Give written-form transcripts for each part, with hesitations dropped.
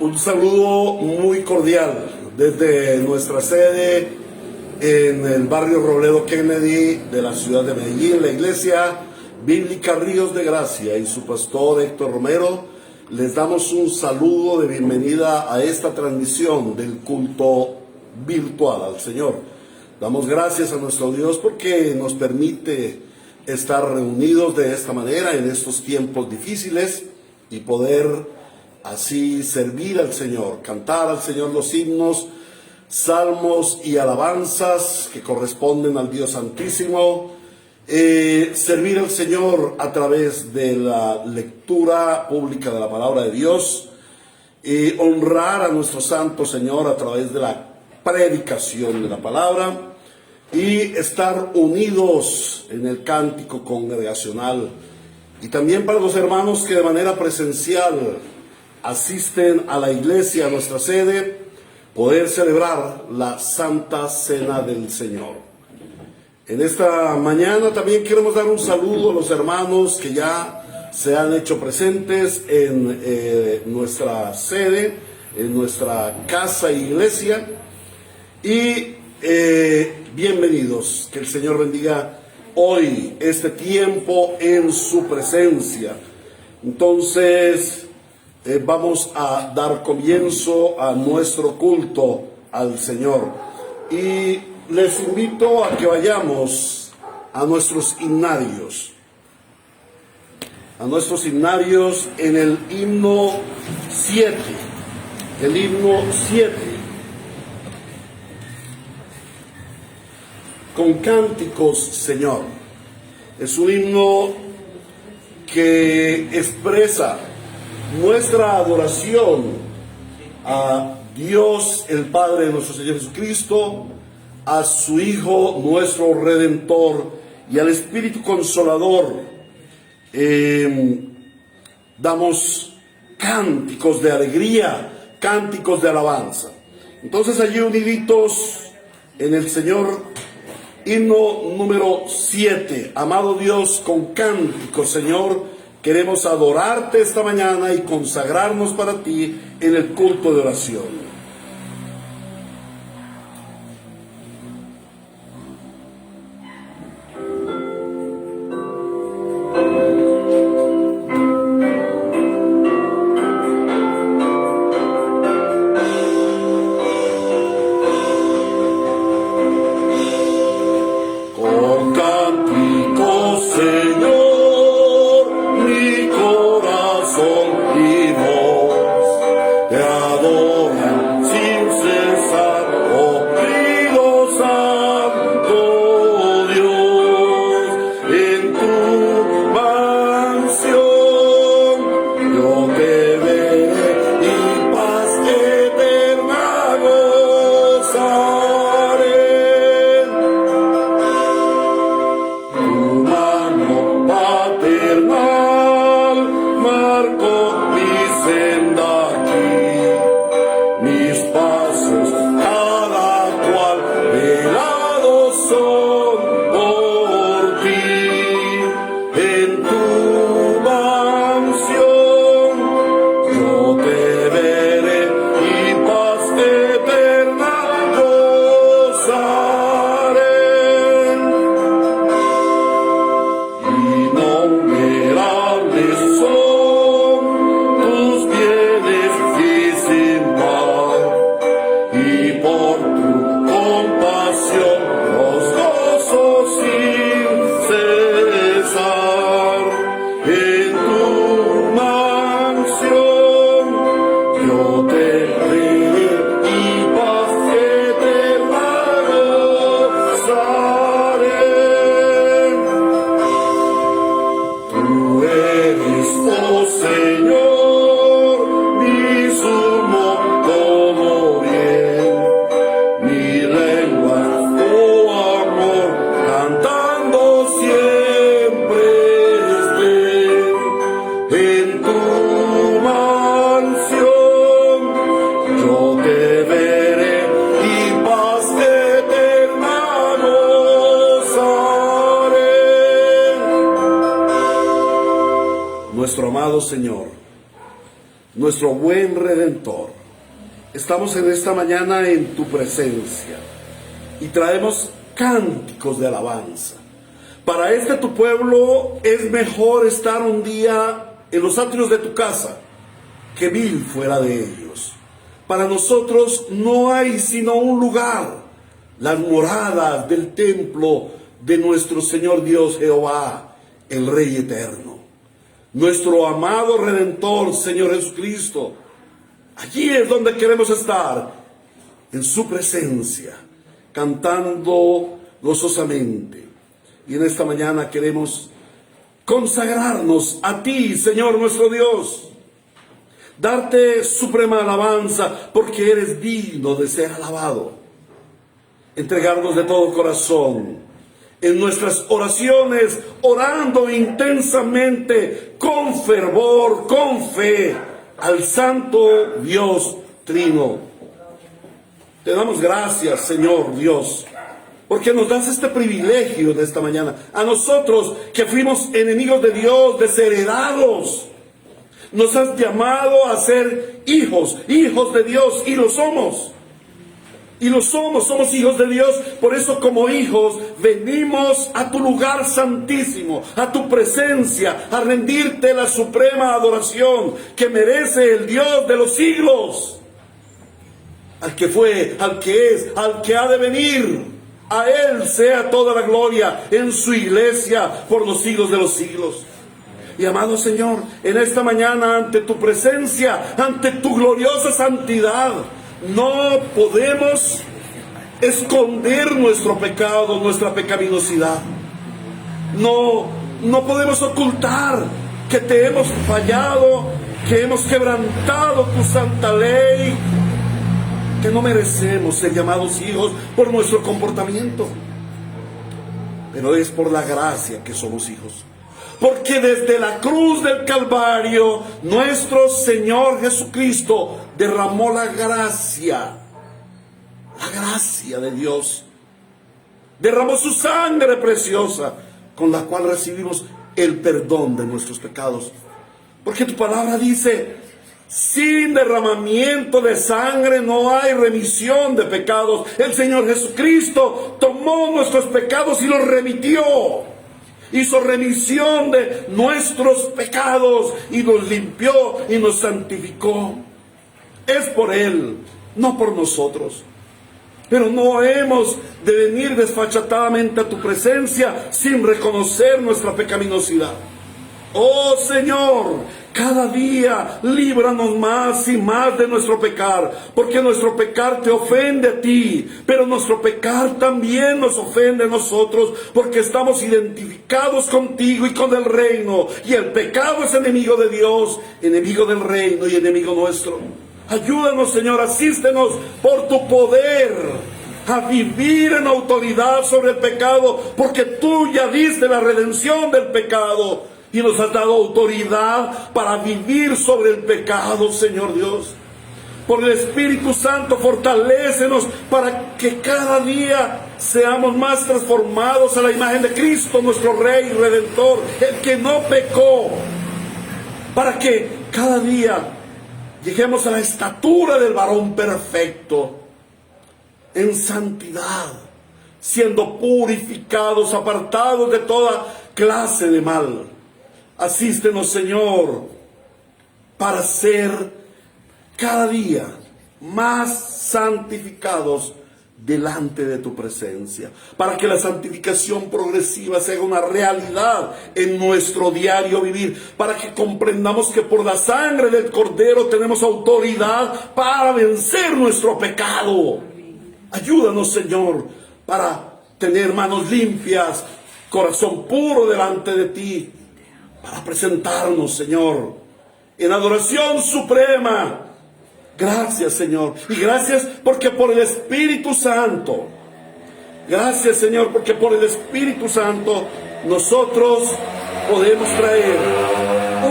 Un saludo muy cordial desde nuestra sede en el barrio Robledo Kennedy de la ciudad de Medellín, la Iglesia Bíblica Ríos de Gracia y su pastor Héctor Romero. Les damos un saludo de bienvenida a esta transmisión del culto virtual al Señor. Damos gracias a nuestro Dios porque nos permite estar reunidos de esta manera en estos tiempos difíciles y poder así servir al Señor, cantar al Señor los himnos, salmos y alabanzas que corresponden al Dios Santísimo, servir al Señor a través de la lectura pública de la palabra de Dios, honrar a nuestro Santo Señor a través de la predicación de la palabra y estar unidos en el cántico congregacional. Y también para los hermanos que de manera presencial asisten a la iglesia, a nuestra sede, poder celebrar la Santa Cena del Señor. En esta mañana también queremos dar un saludo a los hermanos que ya se han hecho presentes en nuestra sede, en nuestra casa e iglesia. Y bienvenidos, que el Señor bendiga hoy este tiempo en su presencia. Entonces vamos a dar comienzo a nuestro culto al Señor y les invito a que vayamos a nuestros himnarios en el himno 7, con cánticos, Señor. Es un himno que expresa nuestra adoración a Dios el Padre de nuestro Señor Jesucristo, a su Hijo nuestro Redentor y al Espíritu Consolador. Damos cánticos de alegría, cánticos de alabanza. Entonces allí uniditos en el Señor, himno número 7, amado Dios, con cánticos, Señor, queremos adorarte esta mañana y consagrarnos para ti en el culto de oración. nuestro buen Redentor. Estamos en esta mañana en tu presencia y traemos cánticos de alabanza. Para tu pueblo es mejor estar un día en los atrios de tu casa que 1000 fuera de ellos. Para nosotros no hay sino un lugar, las moradas del templo de nuestro Señor Dios Jehová, el Rey eterno, nuestro amado Redentor, Señor Jesucristo. Allí es donde queremos estar, en su presencia, cantando gozosamente. Y en esta mañana queremos consagrarnos a ti, Señor nuestro Dios, darte suprema alabanza, porque eres digno de ser alabado. Entregarnos de todo corazón en nuestras oraciones, orando intensamente, con fervor, con fe, al Santo Dios Trino. Te damos gracias, Señor Dios, porque nos das este privilegio de esta mañana. A nosotros que fuimos enemigos de Dios, desheredados, nos has llamado a ser hijos de Dios, y lo somos. Y lo somos hijos de Dios. Por eso, como hijos, venimos a tu lugar santísimo, a tu presencia, a rendirte la suprema adoración que merece el Dios de los siglos. Al que fue, al que es, al que ha de venir. A Él sea toda la gloria en su iglesia por los siglos de los siglos. Y amado Señor, en esta mañana, ante tu presencia, ante tu gloriosa santidad, no podemos esconder nuestro pecado, nuestra pecaminosidad. No podemos ocultar que te hemos fallado, que hemos quebrantado tu santa ley, que no merecemos ser llamados hijos por nuestro comportamiento. Pero es por la gracia que somos hijos. Porque desde la cruz del Calvario, nuestro Señor Jesucristo derramó la gracia de Dios. Derramó su sangre preciosa, con la cual recibimos el perdón de nuestros pecados. Porque tu palabra dice: sin derramamiento de sangre no hay remisión de pecados. El Señor Jesucristo tomó nuestros pecados y los remitió. Hizo remisión de nuestros pecados y nos limpió y nos santificó. Es por Él, no por nosotros. Pero no hemos de venir desfachatadamente a tu presencia sin reconocer nuestra pecaminosidad. Oh Señor, cada día líbranos más y más de nuestro pecar, porque nuestro pecar te ofende a ti, pero nuestro pecar también nos ofende a nosotros, porque estamos identificados contigo y con el reino, y el pecado es enemigo de Dios, enemigo del reino y enemigo nuestro. Ayúdanos, Señor, asístenos por tu poder a vivir en autoridad sobre el pecado, porque tú ya diste la redención del pecado y nos has dado autoridad para vivir sobre el pecado, Señor Dios. Por el Espíritu Santo, fortalécenos para que cada día seamos más transformados a la imagen de Cristo, nuestro Rey y Redentor, el que no pecó, para que cada día lleguemos a la estatura del varón perfecto, en santidad, siendo purificados, apartados de toda clase de mal. Asístenos, Señor, para ser cada día más santificados delante de tu presencia, para que la santificación progresiva sea una realidad en nuestro diario vivir, para que comprendamos que por la sangre del Cordero tenemos autoridad para vencer nuestro pecado. Ayúdanos, Señor, para tener manos limpias, corazón puro delante de ti, para presentarnos, Señor, en adoración suprema. Gracias, Señor, y gracias porque por el Espíritu Santo, gracias, Señor, porque por el Espíritu Santo nosotros podemos traer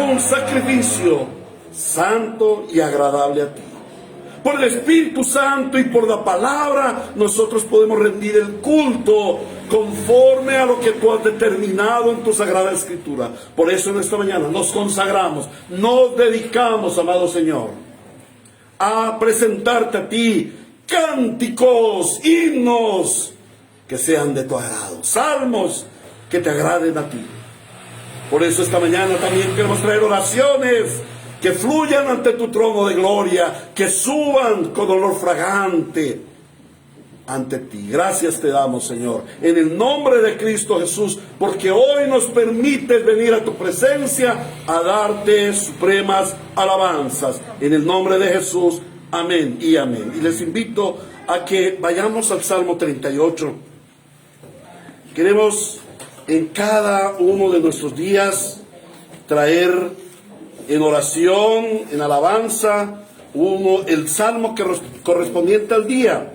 un sacrificio santo y agradable a ti. Por el Espíritu Santo y por la palabra nosotros podemos rendir el culto conforme a lo que tú has determinado en tu Sagrada Escritura. Por eso en esta mañana nos consagramos, nos dedicamos, amado Señor, a presentarte a ti cánticos, himnos que sean de tu agrado, salmos que te agraden a ti. Por eso esta mañana también queremos traer oraciones que fluyan ante tu trono de gloria, que suban con olor fragante ante ti. Gracias te damos, Señor, en el nombre de Cristo Jesús, porque hoy nos permites venir a tu presencia a darte supremas alabanzas. En el nombre de Jesús, amén y amén. Y les invito a que vayamos al Salmo 38. Queremos en cada uno de nuestros días traer en oración, en alabanza, el salmo correspondiente al día.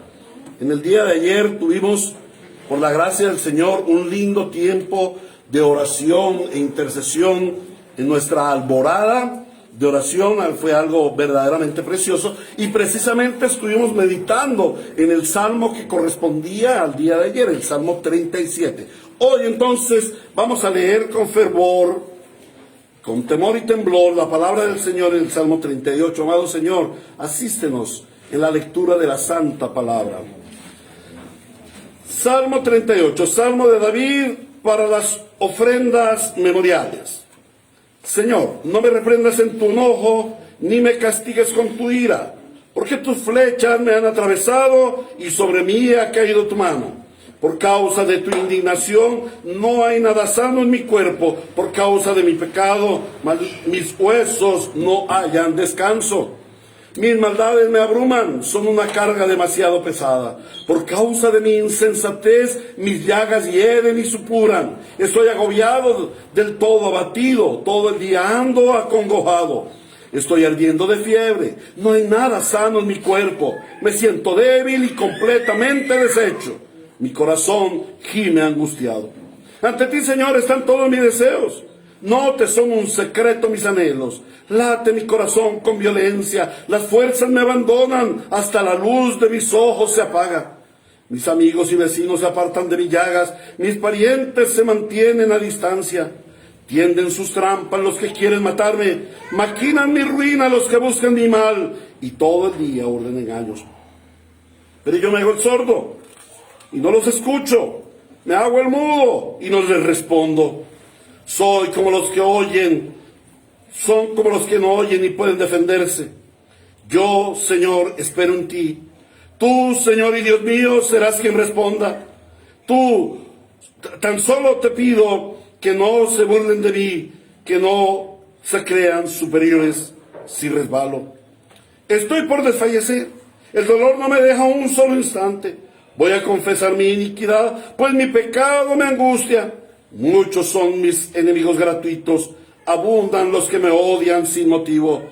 En el día de ayer tuvimos, por la gracia del Señor, un lindo tiempo de oración e intercesión en nuestra alborada de oración. Fue algo verdaderamente precioso, y precisamente estuvimos meditando en el salmo que correspondía al día de ayer, el Salmo 37. Hoy entonces vamos a leer con fervor, con temor y temblor, la palabra del Señor en el Salmo 38. Amado Señor, asístenos en la lectura de la santa palabra. Salmo 38, Salmo de David para las ofrendas memoriales. Señor, no me reprendas en tu enojo, ni me castigues con tu ira, porque tus flechas me han atravesado y sobre mí ha caído tu mano. Por causa de tu indignación no hay nada sano en mi cuerpo, por causa de mi pecado mis huesos no hallan descanso. Mis maldades me abruman, son una carga demasiado pesada. Por causa de mi insensatez, mis llagas hieren y supuran. Estoy agobiado, del todo abatido, todo el día ando acongojado. Estoy ardiendo de fiebre, no hay nada sano en mi cuerpo. Me siento débil y completamente deshecho. Mi corazón gime angustiado. Ante ti, Señor, están todos mis deseos. No te son un secreto mis anhelos. Late mi corazón con violencia. Las fuerzas me abandonan. Hasta la luz de mis ojos se apaga. Mis amigos y vecinos se apartan de mis llagas. Mis parientes se mantienen a distancia. Tienden sus trampas los que quieren matarme. Maquinan mi ruina los que buscan mi mal. Y todo el día ordenan engaños. Pero yo me hago el sordo y no los escucho. Me hago el mudo y no les respondo. Soy como los que oyen, son como los que no oyen y pueden defenderse. Yo, Señor, espero en ti. Tú, Señor y Dios mío, serás quien responda. Tú, tan solo te pido que no se burlen de mí, que no se crean superiores si resbalo. Estoy por desfallecer. El dolor no me deja un solo instante. Voy a confesar mi iniquidad, pues mi pecado me angustia. Muchos son mis enemigos gratuitos, abundan los que me odian sin motivo.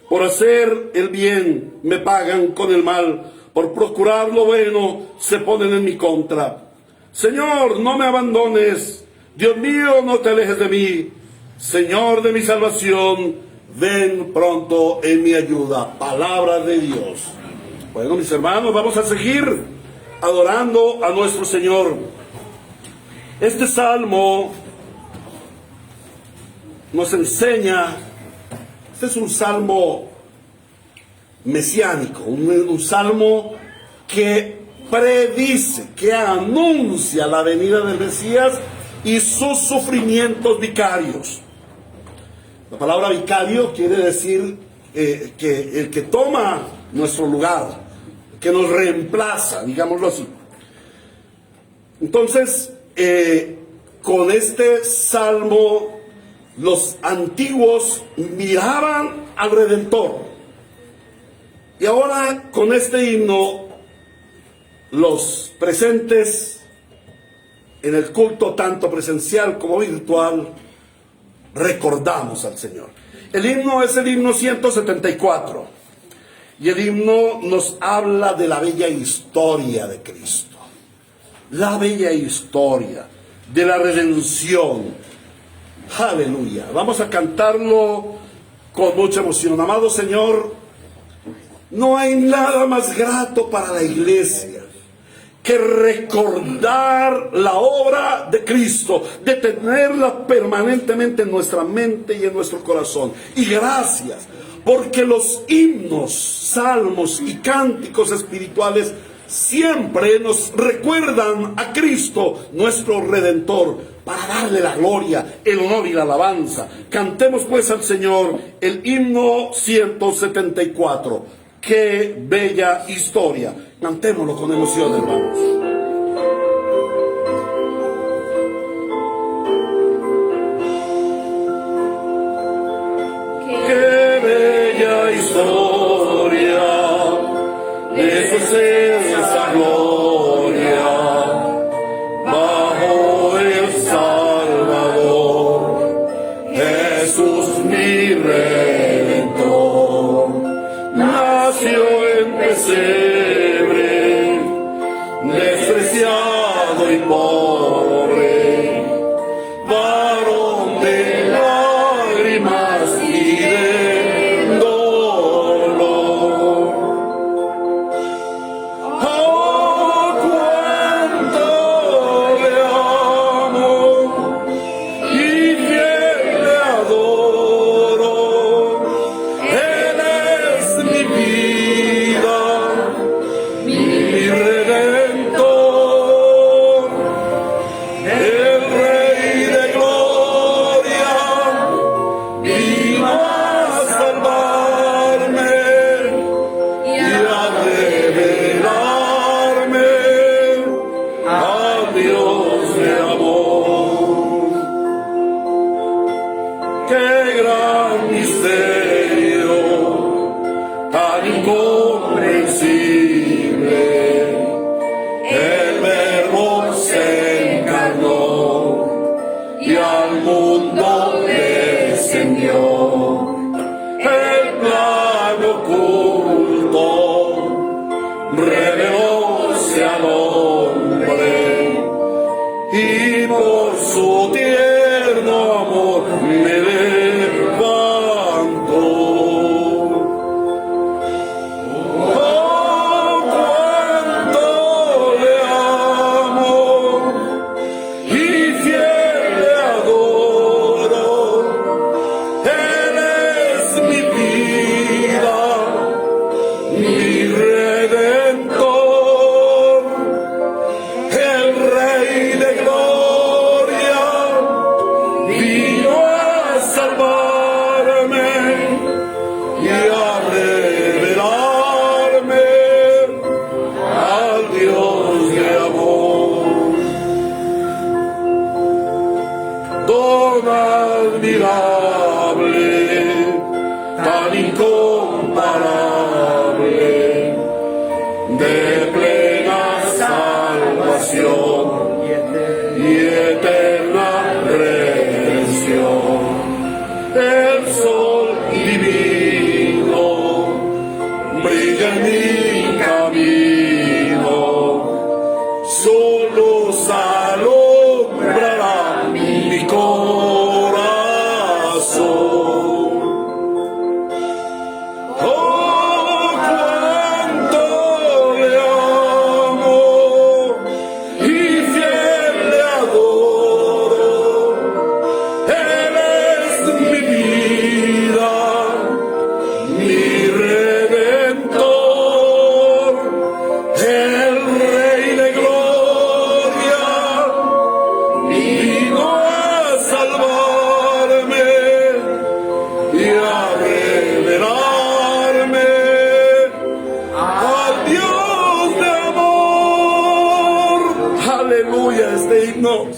Por hacer el bien me pagan con el mal, por procurar lo bueno se ponen en mi contra. Señor, no me abandones, Dios mío, no te alejes de mí. Señor de mi salvación, ven pronto en mi ayuda. Palabra de Dios. Bueno, mis hermanos, vamos a seguir adorando a nuestro Señor. Este salmo nos enseña, este es un salmo mesiánico, un salmo que predice, que anuncia la venida del Mesías y sus sufrimientos vicarios. La palabra vicario quiere decir que el que toma nuestro lugar, que nos reemplaza, digámoslo así. Entonces, con este salmo, los antiguos miraban al Redentor. Y ahora, con este himno, los presentes en el culto, tanto presencial como virtual, recordamos al Señor. El himno es el himno 174. Y el himno nos habla de la bella historia de Cristo. La bella historia de la redención. Aleluya. Vamos a cantarlo con mucha emoción. Amado Señor, no hay nada más grato para la iglesia que recordar la obra de Cristo, de tenerla permanentemente en nuestra mente y en nuestro corazón. Y gracias, porque los himnos, salmos y cánticos espirituales siempre nos recuerdan a Cristo, nuestro Redentor, para darle la gloria, el honor y la alabanza. Cantemos pues al Señor el himno 174. ¡Qué bella historia! Cantémoslo con emoción, hermanos. ¡Qué bella historia! De su esa gloria, bajo el Salvador, Jesús mi Redentor, nació en pesebre, despreciado y pobre, varón de lágrimas y de dolor. ¡Oh, cuánto le amo y fiel le adoro! Él es mi vida, mi Redentor, el Rey de gloria, vino a salvarme y a revelarme al Dios de amor. ¡Qué gran misterio, tan incomprensible! El Verbo se encarnó y al mundo descendió. El plan oculto revelóse al hombre y por su tierno amor me levanto. Oh, cuánto le amo y fiel le adoro. Él es mi vida, mi Redentor, el Rey de gloria, vino a salvarme y a revelarme al Dios de amor. Don admirable, tan incomparable, de plena salvación y eterna redención. El sol divino brilla en mi camino, su luz alumbrará mi corazón. Oh, cuánto le amo y fiel le adoro. Él es mi vida, mi Redentor, el Rey de gloria, vino a salvarme y a revelarme al Dios de amor. Aleluya, este himno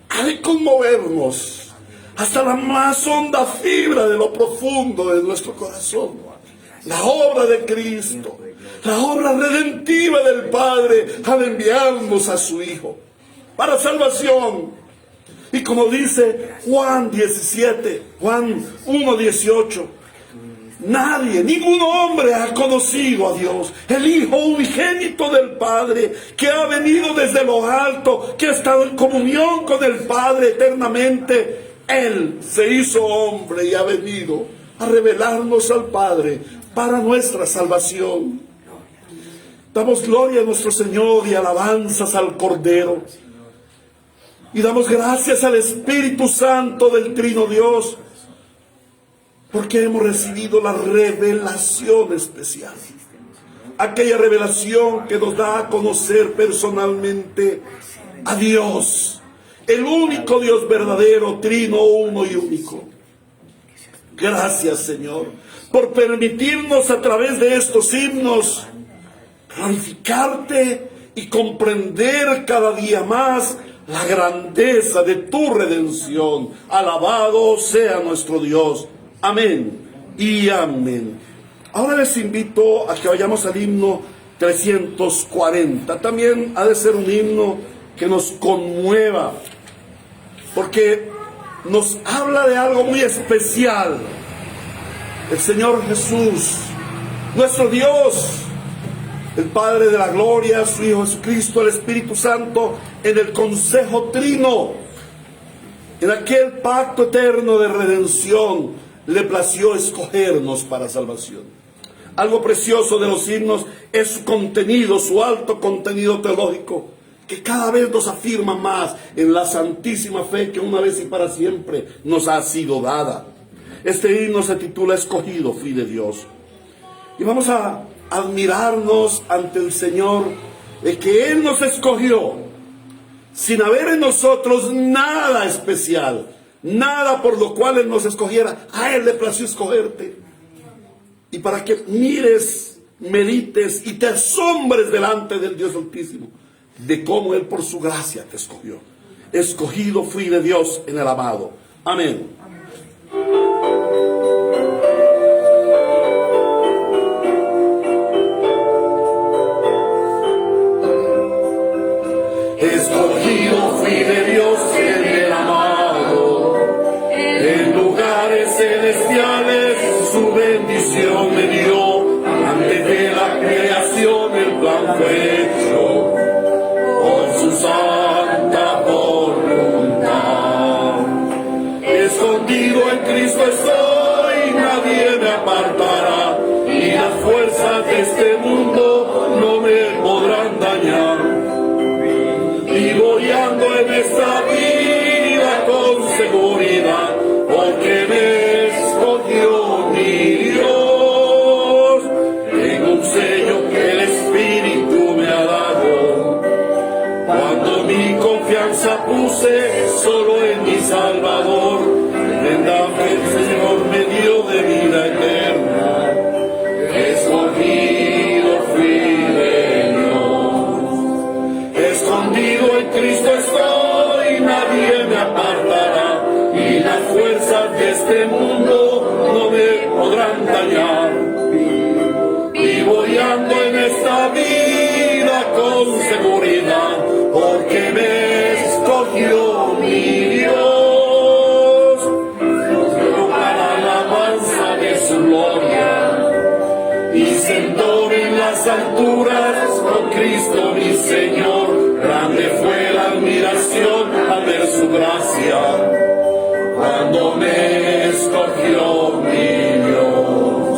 ha de conmovernos hasta la más honda fibra de lo profundo de nuestro corazón. La obra de Cristo, la obra redentiva del Padre al enviarnos a su Hijo para salvación. Y como dice Juan 1:18, nadie, ningún hombre ha conocido a Dios, el Hijo unigénito del Padre, que ha venido desde lo alto, que ha estado en comunión con el Padre eternamente. Él se hizo hombre y ha venido a revelarnos al Padre para nuestra salvación. Damos gloria a nuestro Señor y alabanzas al Cordero. Y damos gracias al Espíritu Santo del Trino Dios, porque hemos recibido la revelación especial. Aquella revelación que nos da a conocer personalmente a Dios, el único Dios verdadero, trino, uno y único. Gracias, Señor, por permitirnos a través de estos himnos glorificarte y comprender cada día más la grandeza de tu redención. Alabado sea nuestro Dios. Amén y amén. Ahora les invito a que vayamos al himno 340. También ha de ser un himno que nos conmueva, porque nos habla de algo muy especial. El Señor Jesús, nuestro Dios, el Padre de la gloria, su Hijo Jesucristo, el Espíritu Santo, en el consejo trino, en aquel pacto eterno de redención, le plació escogernos para salvación. Algo precioso de los himnos es su contenido, su alto contenido teológico, que cada vez nos afirma más en la santísima fe que una vez y para siempre nos ha sido dada. Este himno se titula Escogido fui de Dios. Y vamos a admirarnos ante el Señor de que Él nos escogió sin haber en nosotros nada especial, nada por lo cual Él nos escogiera. A Él le plació escogerte. Y para que mires, medites y te asombres delante del Dios Altísimo de cómo Él por su gracia te escogió. Escogido fui de Dios en el amado. Amén. Escogido fui de Dios en el amado, en lugares celestiales su bendición me dio. Antes de la creación el plan fue hecho por su santa voluntad. Escondido en Cristo estoy, nadie me apartará, y las fuerzas de este mundo no me podrán dañar. Vivo y ando en esta vida con seguridad, porque me escogió mi Dios. Tengo un sello que el Espíritu me ha dado, cuando mi confianza puse solo en mi Salvador. Prenda que el Señor me dio de vida eterna, escogido fui de Dios. Escondido en Cristo estoy, nadie me apartará, y las fuerzas de este mundo no me podrán dañar. Vivo y ando en esta vida con seguridad, porque me escogió mi Dios. Para la alabanza de su gloria, y sentó en las alturas con Cristo mi Señor. Grande fue la admiración al ver su gracia, cuando me escogió mi Dios.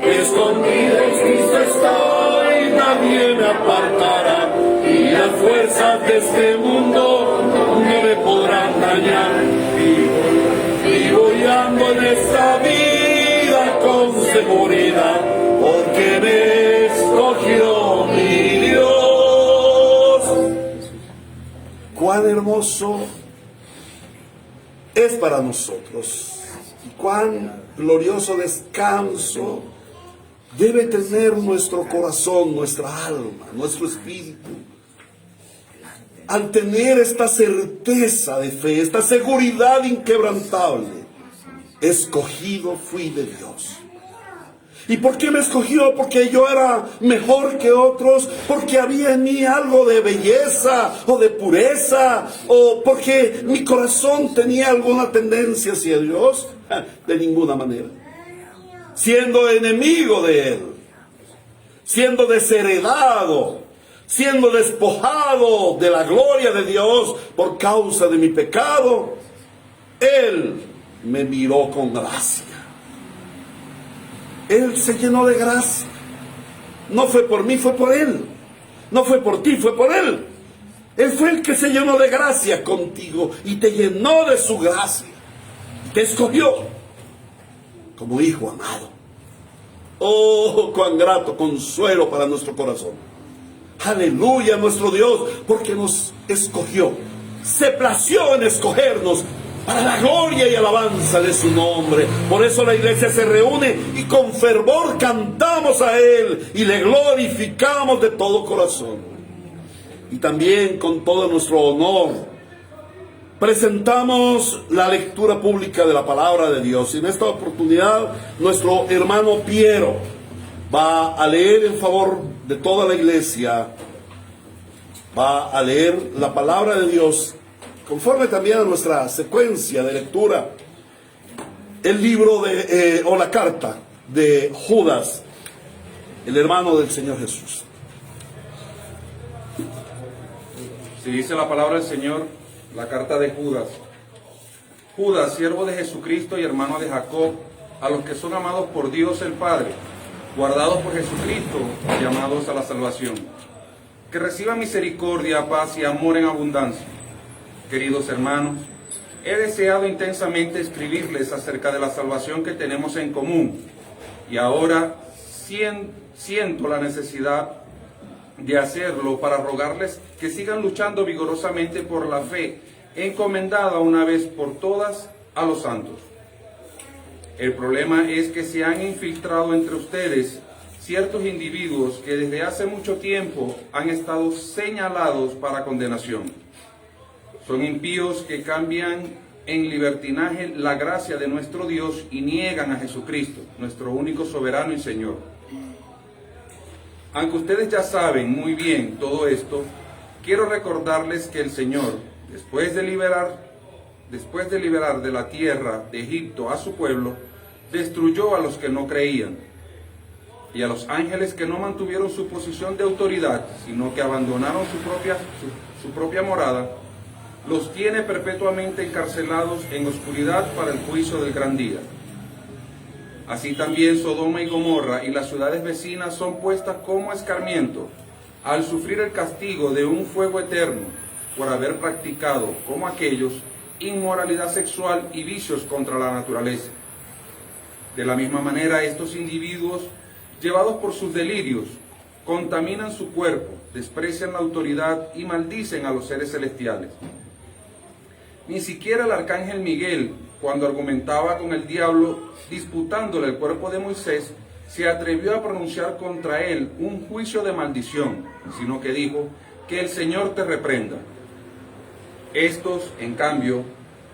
Escondido en Cristo estoy, nadie me apartará, y las fuerzas de este mundo no me podrán dañar. Vivo y ando en esta vida con seguridad, porque me escogió mi Dios. Cuán hermoso es para nosotros y cuán glorioso descanso debe tener nuestro corazón, nuestra alma, nuestro espíritu, al tener esta certeza de fe, esta seguridad inquebrantable. Escogido fui de Dios. ¿Y por qué me escogió? Porque yo era mejor que otros, porque había en mí algo de belleza o de pureza, o porque mi corazón tenía alguna tendencia hacia Dios. De ninguna manera. Siendo enemigo de Él, siendo desheredado, siendo despojado de la gloria de Dios por causa de mi pecado, Él me miró con gracia. Él se llenó de gracia No fue por mí, fue por Él. No fue por ti, fue por Él. Él fue el que se llenó de gracia contigo y te llenó de su gracia. Te escogió como hijo amado. Oh, cuán grato consuelo para nuestro corazón. Aleluya, nuestro Dios, porque nos escogió. Se plació en escogernos para la gloria y alabanza de su nombre. Por eso la iglesia se reúne y con fervor cantamos a Él y le glorificamos de todo corazón. Y también con todo nuestro honor presentamos la lectura pública de la palabra de Dios. Y en esta oportunidad nuestro hermano Piero va a leer en favor de toda la iglesia, va a leer la palabra de Dios conforme también a nuestra secuencia de lectura, el libro o la carta de Judas, el hermano del Señor Jesús. Si dice la palabra del Señor, la carta de Judas. Judas, siervo de Jesucristo y hermano de Jacob, a los que son amados por Dios el Padre, guardados por Jesucristo, llamados a la salvación. Que reciban misericordia, paz y amor en abundancia. Queridos hermanos, he deseado intensamente escribirles acerca de la salvación que tenemos en común, y ahora siento la necesidad de hacerlo para rogarles que sigan luchando vigorosamente por la fe, encomendada una vez por todas a los santos. El problema es que se han infiltrado entre ustedes ciertos individuos que desde hace mucho tiempo han estado señalados para condenación. Son impíos que cambian en libertinaje la gracia de nuestro Dios y niegan a Jesucristo, nuestro único soberano y Señor. Aunque ustedes ya saben muy bien todo esto, quiero recordarles que el Señor, después de liberar de la tierra de Egipto a su pueblo, destruyó a los que no creían, y a los ángeles que no mantuvieron su posición de autoridad, sino que abandonaron su propia morada, los tiene perpetuamente encarcelados en oscuridad para el juicio del gran día. Así también Sodoma y Gomorra y las ciudades vecinas son puestas como escarmiento al sufrir el castigo de un fuego eterno por haber practicado, como aquellos, inmoralidad sexual y vicios contra la naturaleza. De la misma manera, estos individuos, llevados por sus delirios, contaminan su cuerpo, desprecian la autoridad y maldicen a los seres celestiales. Ni siquiera el arcángel Miguel, cuando argumentaba con el diablo disputándole el cuerpo de Moisés, se atrevió a pronunciar contra él un juicio de maldición, sino que dijo: que el Señor te reprenda. Estos, en cambio,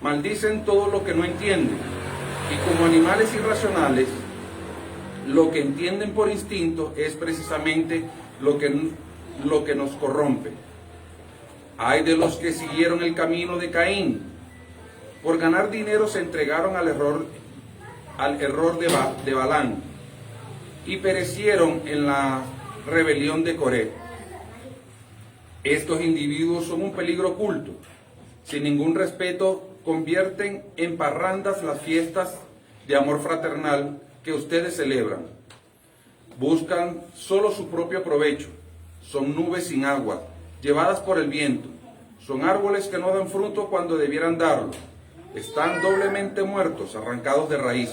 maldicen todo lo que no entienden, y como animales irracionales, lo que entienden por instinto es precisamente lo que nos corrompe. Ay de los que siguieron el camino de Caín. Por ganar dinero se entregaron al error de Balán y perecieron en la rebelión de Coré. Estos individuos son un peligro oculto. Sin ningún respeto, convierten en parrandas las fiestas de amor fraternal que ustedes celebran. Buscan solo su propio provecho. Son nubes sin agua, llevadas por el viento. Son árboles que no dan fruto cuando debieran darlo. Están doblemente muertos, arrancados de raíz.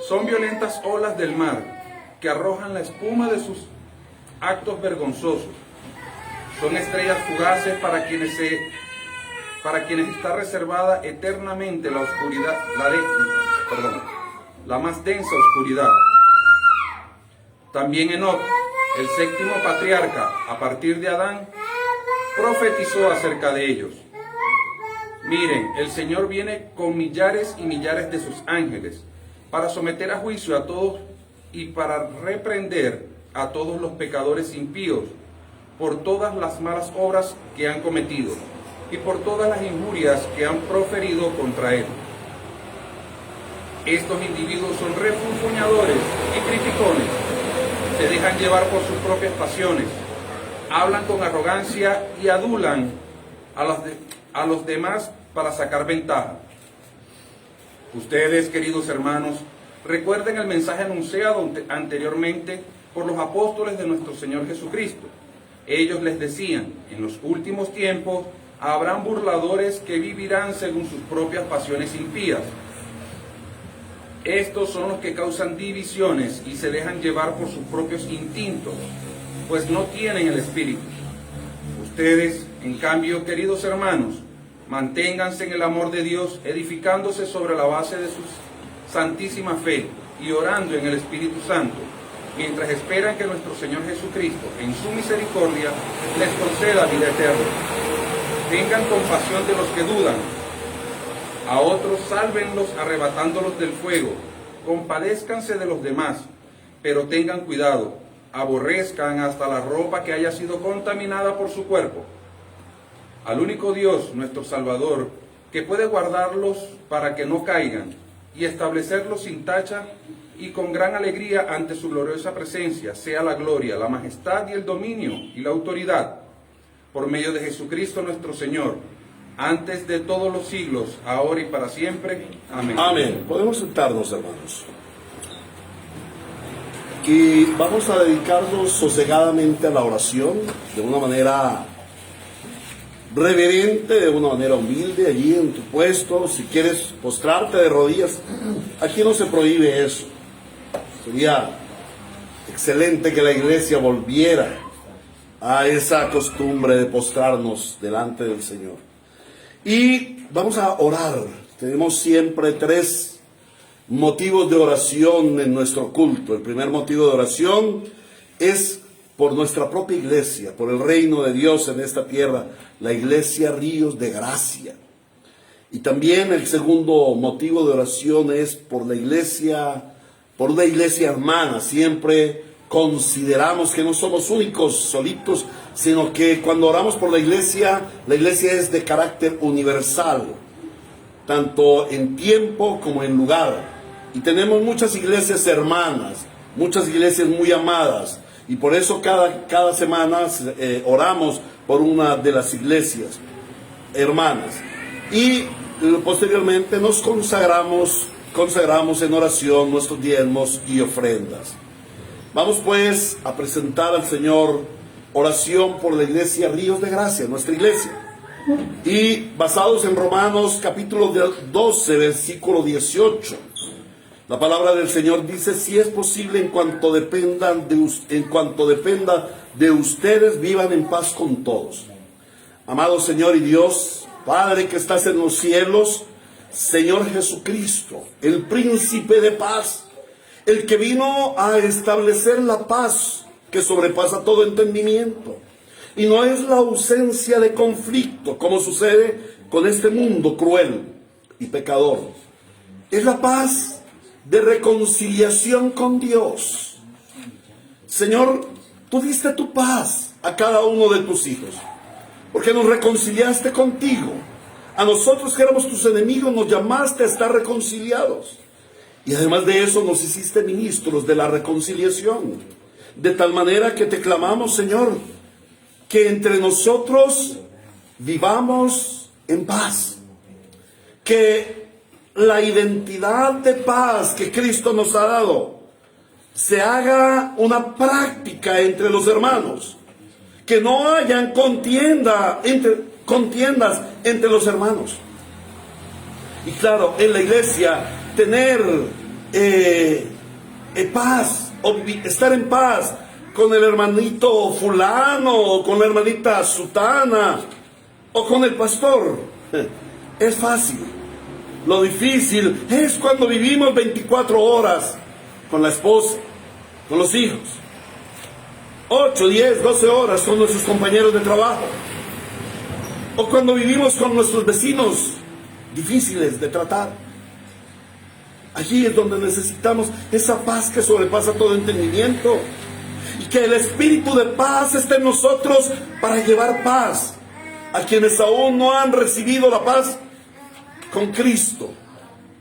Son violentas olas del mar que arrojan la espuma de sus actos vergonzosos. Son estrellas fugaces para quienes está reservada eternamente la oscuridad, la más densa oscuridad. También Enoc, el séptimo patriarca, a partir de Adán, profetizó acerca de ellos. Miren, el Señor viene con millares y millares de sus ángeles para someter a juicio a todos y para reprender a todos los pecadores impíos por todas las malas obras que han cometido y por todas las injurias que han proferido contra Él. Estos individuos son refunfuñadores y criticones, se dejan llevar por sus propias pasiones, hablan con arrogancia y adulan a los demás para sacar ventaja. Ustedes, queridos hermanos, Recuerden el mensaje anunciado anteriormente por los apóstoles de nuestro Señor Jesucristo. Ellos les decían: en los últimos tiempos habrán burladores que vivirán según sus propias pasiones impías. Estos son los que causan divisiones y se dejan llevar por sus propios instintos, pues no tienen el Espíritu. Ustedes, en cambio, queridos hermanos, manténganse en el amor de Dios, edificándose sobre la base de su santísima fe y orando en el Espíritu Santo, mientras esperan que nuestro Señor Jesucristo, en su misericordia, les conceda vida eterna. Tengan compasión de los que dudan. A otros sálvenlos arrebatándolos del fuego. Compadézcanse de los demás, pero tengan cuidado. Aborrezcan hasta la ropa que haya sido contaminada por su cuerpo. Al único Dios, nuestro Salvador, que puede guardarlos para que no caigan y establecerlos sin tacha y con gran alegría ante su gloriosa presencia, sea la gloria, la majestad y el dominio y la autoridad, por medio de Jesucristo nuestro Señor, antes de todos los siglos, ahora y para siempre. Amén. Amén. Podemos sentarnos, hermanos. Y vamos a dedicarnos sosegadamente a la oración de una manera reverente, de una manera humilde, allí en tu puesto. Si quieres postrarte de rodillas, aquí no se prohíbe eso. Sería excelente que la iglesia volviera a esa costumbre de postrarnos delante del Señor. Y vamos a orar. Tenemos siempre 3 motivos de oración en nuestro culto. El primer motivo de oración es por nuestra propia iglesia, por el reino de Dios en esta tierra, la iglesia Ríos de Gracia. Y también el segundo motivo de oración es por una iglesia hermana. Siempre consideramos que no somos únicos, solitos, sino que cuando oramos por la iglesia es de carácter universal, tanto en tiempo como en lugar. Y tenemos muchas iglesias hermanas, muchas iglesias muy amadas, y por eso cada semana oramos por una de las iglesias hermanas. Y posteriormente nos consagramos en oración nuestros diezmos y ofrendas. Vamos pues a presentar al Señor oración por la iglesia Ríos de Gracia, nuestra iglesia. Y basados en Romanos capítulo 12, versículo 18. La palabra del Señor dice: si es posible, en cuanto dependa de ustedes, vivan en paz con todos. Amado Señor y Dios, Padre que estás en los cielos, Señor Jesucristo, el príncipe de paz, el que vino a establecer la paz que sobrepasa todo entendimiento. Y no es la ausencia de conflicto, como sucede con este mundo cruel y pecador. Es la paz de reconciliación con Dios. Señor, tú diste tu paz a cada uno de tus hijos, porque nos reconciliaste contigo. A nosotros que éramos tus enemigos nos llamaste a estar reconciliados. Y además de eso nos hiciste ministros de la reconciliación. De tal manera que te clamamos, Señor, que entre nosotros vivamos en paz. Que la identidad de paz que Cristo nos ha dado se haga una práctica entre los hermanos. Que no hayan contiendas entre los hermanos. Y claro, en la iglesia tener paz, o estar en paz con el hermanito fulano, o con la hermanita sutana, o con el pastor, es fácil. Lo difícil es cuando vivimos 24 horas con la esposa, con los hijos, 8, 10, 12 horas con nuestros compañeros de trabajo, o cuando vivimos con nuestros vecinos difíciles de tratar. Allí es donde necesitamos esa paz que sobrepasa todo entendimiento. Y que el espíritu de paz esté en nosotros para llevar paz a quienes aún no han recibido la paz con Cristo,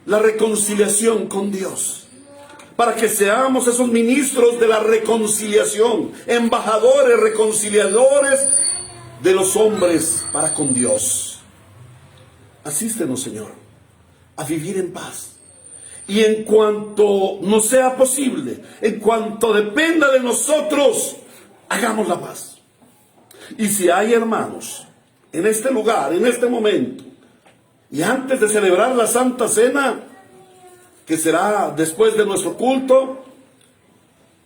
la reconciliación con Dios. Para que seamos esos ministros de la reconciliación, embajadores, reconciliadores de los hombres para con Dios. Asístenos, Señor, a vivir en paz. Y en cuanto nos sea posible, en cuanto dependa de nosotros, hagamos la paz. Y si hay hermanos en este lugar, en este momento, y antes de celebrar la Santa Cena, que será después de nuestro culto,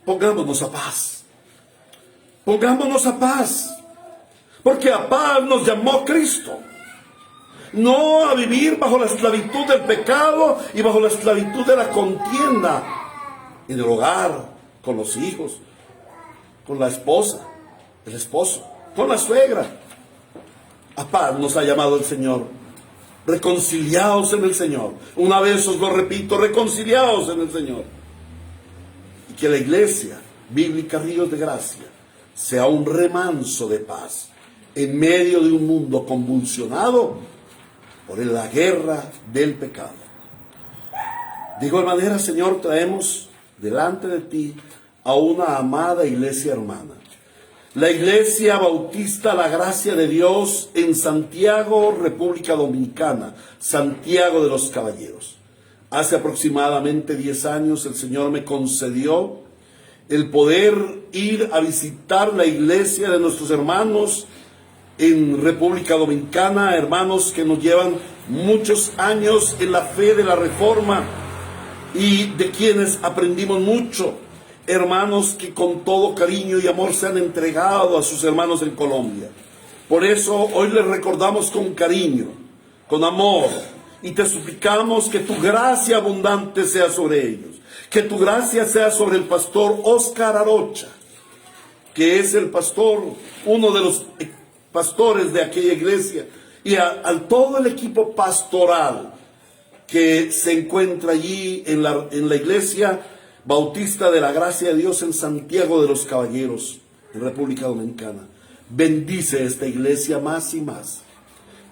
pongámonos a paz. Pongámonos a paz. Porque a paz nos llamó Cristo. No a vivir bajo la esclavitud del pecado y bajo la esclavitud de la contienda en el hogar, con los hijos, con la esposa, el esposo, con la suegra. A paz nos ha llamado el Señor. Reconciliados en el Señor. Una vez os lo repito, reconciliados en el Señor. Y que la iglesia bíblica Ríos de Gracia sea un remanso de paz en medio de un mundo convulsionado por la guerra del pecado. De igual manera, Señor, traemos delante de ti a una amada iglesia hermana. La Iglesia Bautista La Gracia de Dios en Santiago, República Dominicana, Santiago de los Caballeros. Hace aproximadamente 10 años el Señor me concedió el poder ir a visitar la iglesia de nuestros hermanos en República Dominicana, hermanos que nos llevan muchos años en la fe de la Reforma y de quienes aprendimos mucho, hermanos que con todo cariño y amor se han entregado a sus hermanos en Colombia. Por eso hoy les recordamos con cariño, con amor, y te suplicamos que tu gracia abundante sea sobre ellos, que tu gracia sea sobre el pastor Oscar Arocha, que es el pastor, uno de los pastores de aquella iglesia, y a todo el equipo pastoral que se encuentra allí en la iglesia Bautista de la Gracia de Dios en Santiago de los Caballeros, en República Dominicana. Bendice esta iglesia más y más.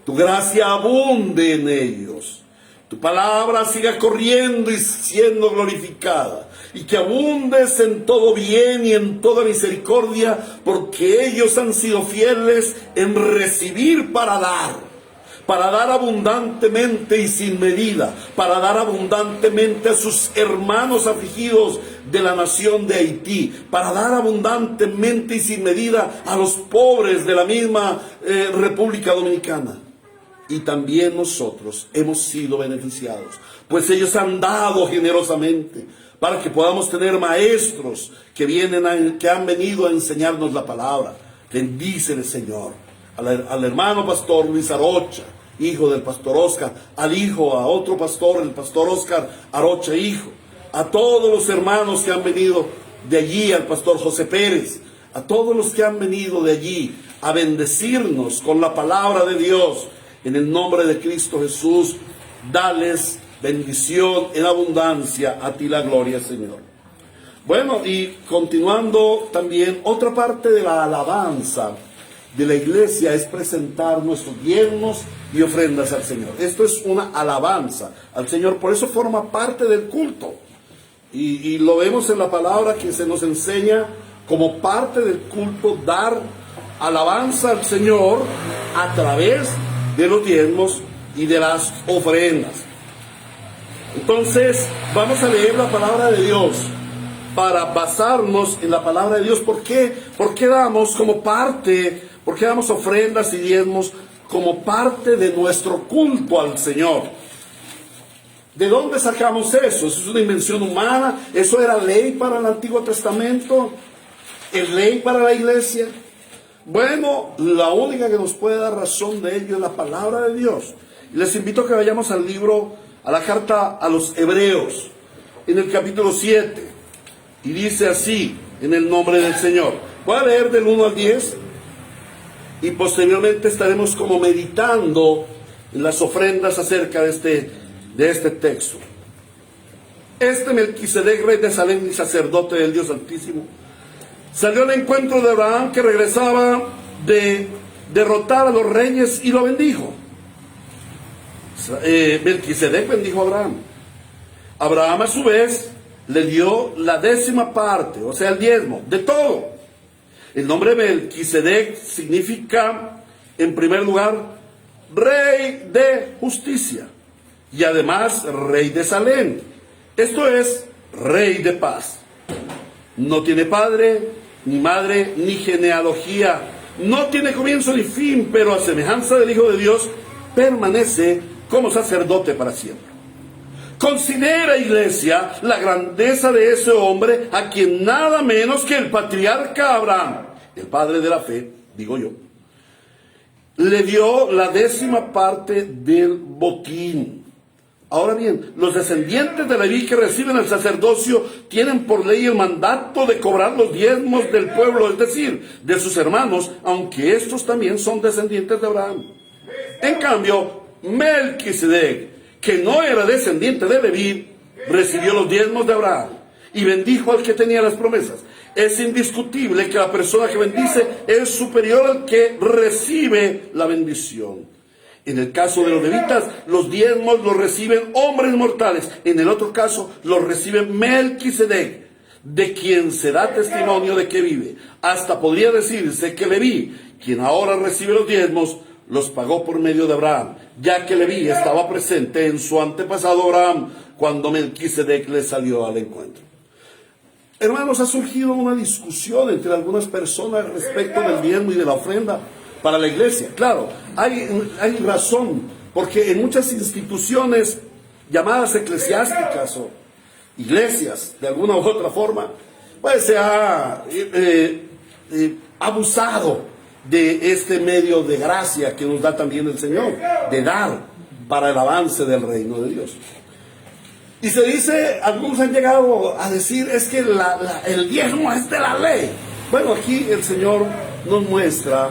Tu gracia abunde en ellos. Tu palabra siga corriendo y siendo glorificada. Y que abundes en todo bien y en toda misericordia, porque ellos han sido fieles en recibir para dar abundantemente y sin medida, para dar abundantemente a sus hermanos afligidos de la nación de Haití, para dar abundantemente y sin medida a los pobres de la misma República Dominicana. Y también nosotros hemos sido beneficiados, pues ellos han dado generosamente para que podamos tener maestros que han venido a enseñarnos la palabra. Bendícele, Señor, al hermano pastor Luis Arocha, hijo del pastor Oscar, a otro pastor, el pastor Oscar Arocha, hijo, a todos los hermanos que han venido de allí, al pastor José Pérez, a todos los que han venido de allí a bendecirnos con la palabra de Dios. En el nombre de Cristo Jesús, dales bendición en abundancia, a ti la gloria, Señor. Bueno, y continuando también, otra parte de la alabanza de la iglesia es presentar nuestros diezmos y ofrendas al Señor. Esto es una alabanza al Señor, por eso forma parte del culto. Y lo vemos en la palabra que se nos enseña como parte del culto, dar alabanza al Señor a través de los diezmos y de las ofrendas. Entonces, vamos a leer la palabra de Dios para basarnos en la palabra de Dios. ¿Por qué? Porque damos como parte, porque damos ofrendas y diezmos como parte de nuestro culto al Señor. ¿De dónde sacamos eso? ¿Eso es una invención humana? ¿Eso era ley para el Antiguo Testamento? ¿Es ley para la iglesia? Bueno, la única que nos puede dar razón de ello es la palabra de Dios. Les invito a que vayamos al libro, a la carta a los Hebreos, en el capítulo 7. Y dice así, en el nombre del Señor. Voy a leer del 1 al 10. Y posteriormente estaremos como meditando en las ofrendas acerca de este texto. Melquisedec, rey de Salem y sacerdote del Dios Altísimo, salió al encuentro de Abraham, que regresaba de derrotar a los reyes, y lo bendijo. Melquisedec bendijo a Abraham. Abraham a su vez le dio la 10ª parte, o sea el diezmo, de todo. El nombre Melquisedec significa, en primer lugar, rey de justicia, y además rey de Salem. Esto es Rey de paz. No tiene padre, ni madre, ni genealogía. No tiene comienzo ni fin, pero a semejanza del Hijo de Dios, permanece como sacerdote para siempre. Considera, iglesia, la grandeza de ese hombre a quien nada menos que el patriarca Abraham, el padre de la fe, digo yo, le dio la 10ª parte del botín. Ahora bien, los descendientes de Leví que reciben el sacerdocio tienen por ley el mandato de cobrar los diezmos del pueblo, es decir, de sus hermanos, aunque estos también son descendientes de Abraham. En cambio, Melquisedec, que no era descendiente de Leví, recibió los diezmos de Abraham y bendijo al que tenía las promesas. Es indiscutible que la persona que bendice es superior al que recibe la bendición. En el caso de los levitas, los diezmos los reciben hombres mortales. En el otro caso, los recibe Melquisedec, de quien se da testimonio de que vive. Hasta podría decirse que Leví, quien ahora recibe los diezmos, los pagó por medio de Abraham, ya que Leví estaba presente en su antepasado Abraham cuando Melquisedec le salió al encuentro. Hermanos, ha surgido una discusión entre algunas personas respecto del diezmo y de la ofrenda para la iglesia. Claro, hay razón, porque en muchas instituciones llamadas eclesiásticas o iglesias, de alguna u otra forma, pues se ha abusado de este medio de gracia que nos da también el Señor, de dar para el avance del reino de Dios. Y se dice, algunos han llegado a decir, es que el diezmo es de la ley. Bueno, aquí el Señor nos muestra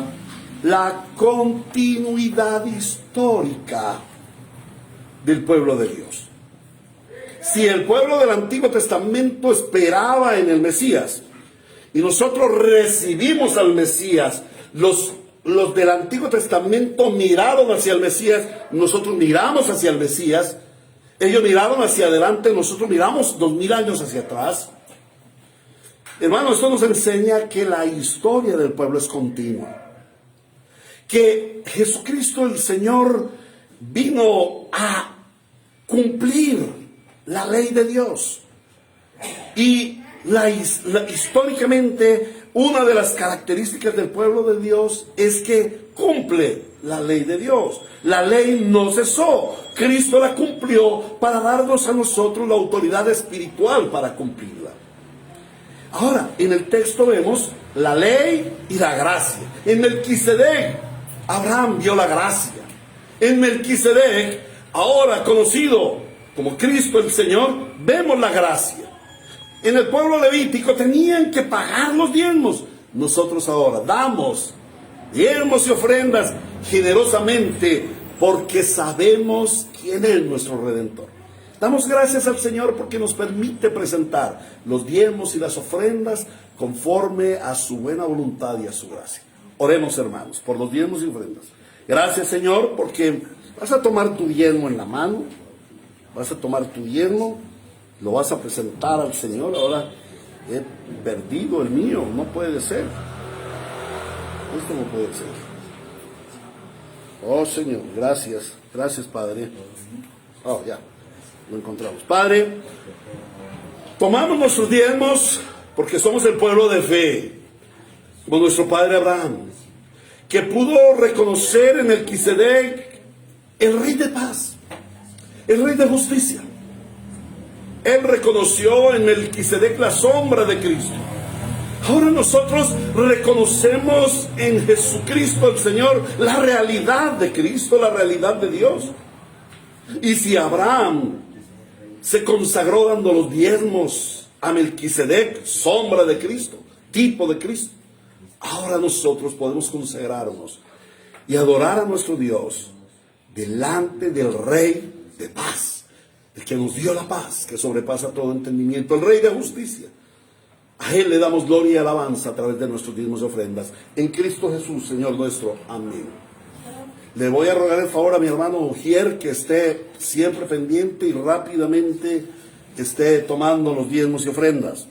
la continuidad histórica del pueblo de Dios. Si el pueblo del Antiguo Testamento esperaba en el Mesías, y nosotros recibimos al Mesías, los del Antiguo Testamento miraron hacia el Mesías, nosotros miramos hacia el Mesías, ellos miraron hacia adelante, nosotros miramos 2000 años hacia atrás. Hermanos, esto nos enseña que la historia del pueblo es continua, que Jesucristo el Señor vino a cumplir la ley de Dios. Y históricamente una de las características del pueblo de Dios es que cumple la ley de Dios. La ley no cesó. Cristo la cumplió para darnos a nosotros la autoridad espiritual para cumplirla. Ahora, en el texto vemos la ley y la gracia. En Melquisedec, Abraham vio la gracia. En Melquisedec, ahora conocido como Cristo el Señor, vemos la gracia. En el pueblo levítico tenían que pagar los diezmos. Nosotros ahora damos diezmos y ofrendas generosamente porque sabemos quién es nuestro Redentor. Damos gracias al Señor porque nos permite presentar los diezmos y las ofrendas conforme a su buena voluntad y a su gracia. Oremos, hermanos, por los diezmos y ofrendas. Gracias, Señor, porque vas a tomar tu diezmo en la mano, vas a tomar tu diezmo, lo vas a presentar al Señor. Ahora he perdido el mío, no puede ser. Esto no puede ser. Oh, Señor, gracias. Gracias, Padre. Oh, ya, lo encontramos. Padre, tomamos nuestros diezmos porque somos el pueblo de fe, como nuestro padre Abraham, que pudo reconocer en Melquisedec el Rey de paz, el Rey de justicia. Él reconoció en Melquisedec la sombra de Cristo. Ahora nosotros reconocemos en Jesucristo el Señor la realidad de Cristo, la realidad de Dios. Y si Abraham se consagró dando los diezmos a Melquisedec, sombra de Cristo, tipo de Cristo, ahora nosotros podemos consagrarnos y adorar a nuestro Dios delante del Rey de paz, el que nos dio la paz, que sobrepasa todo entendimiento, el Rey de justicia. A Él le damos gloria y alabanza a través de nuestros diezmos y ofrendas. En Cristo Jesús, Señor nuestro. Amén. Le voy a rogar el favor a mi hermano Ujier que esté siempre pendiente y rápidamente esté tomando los diezmos y ofrendas.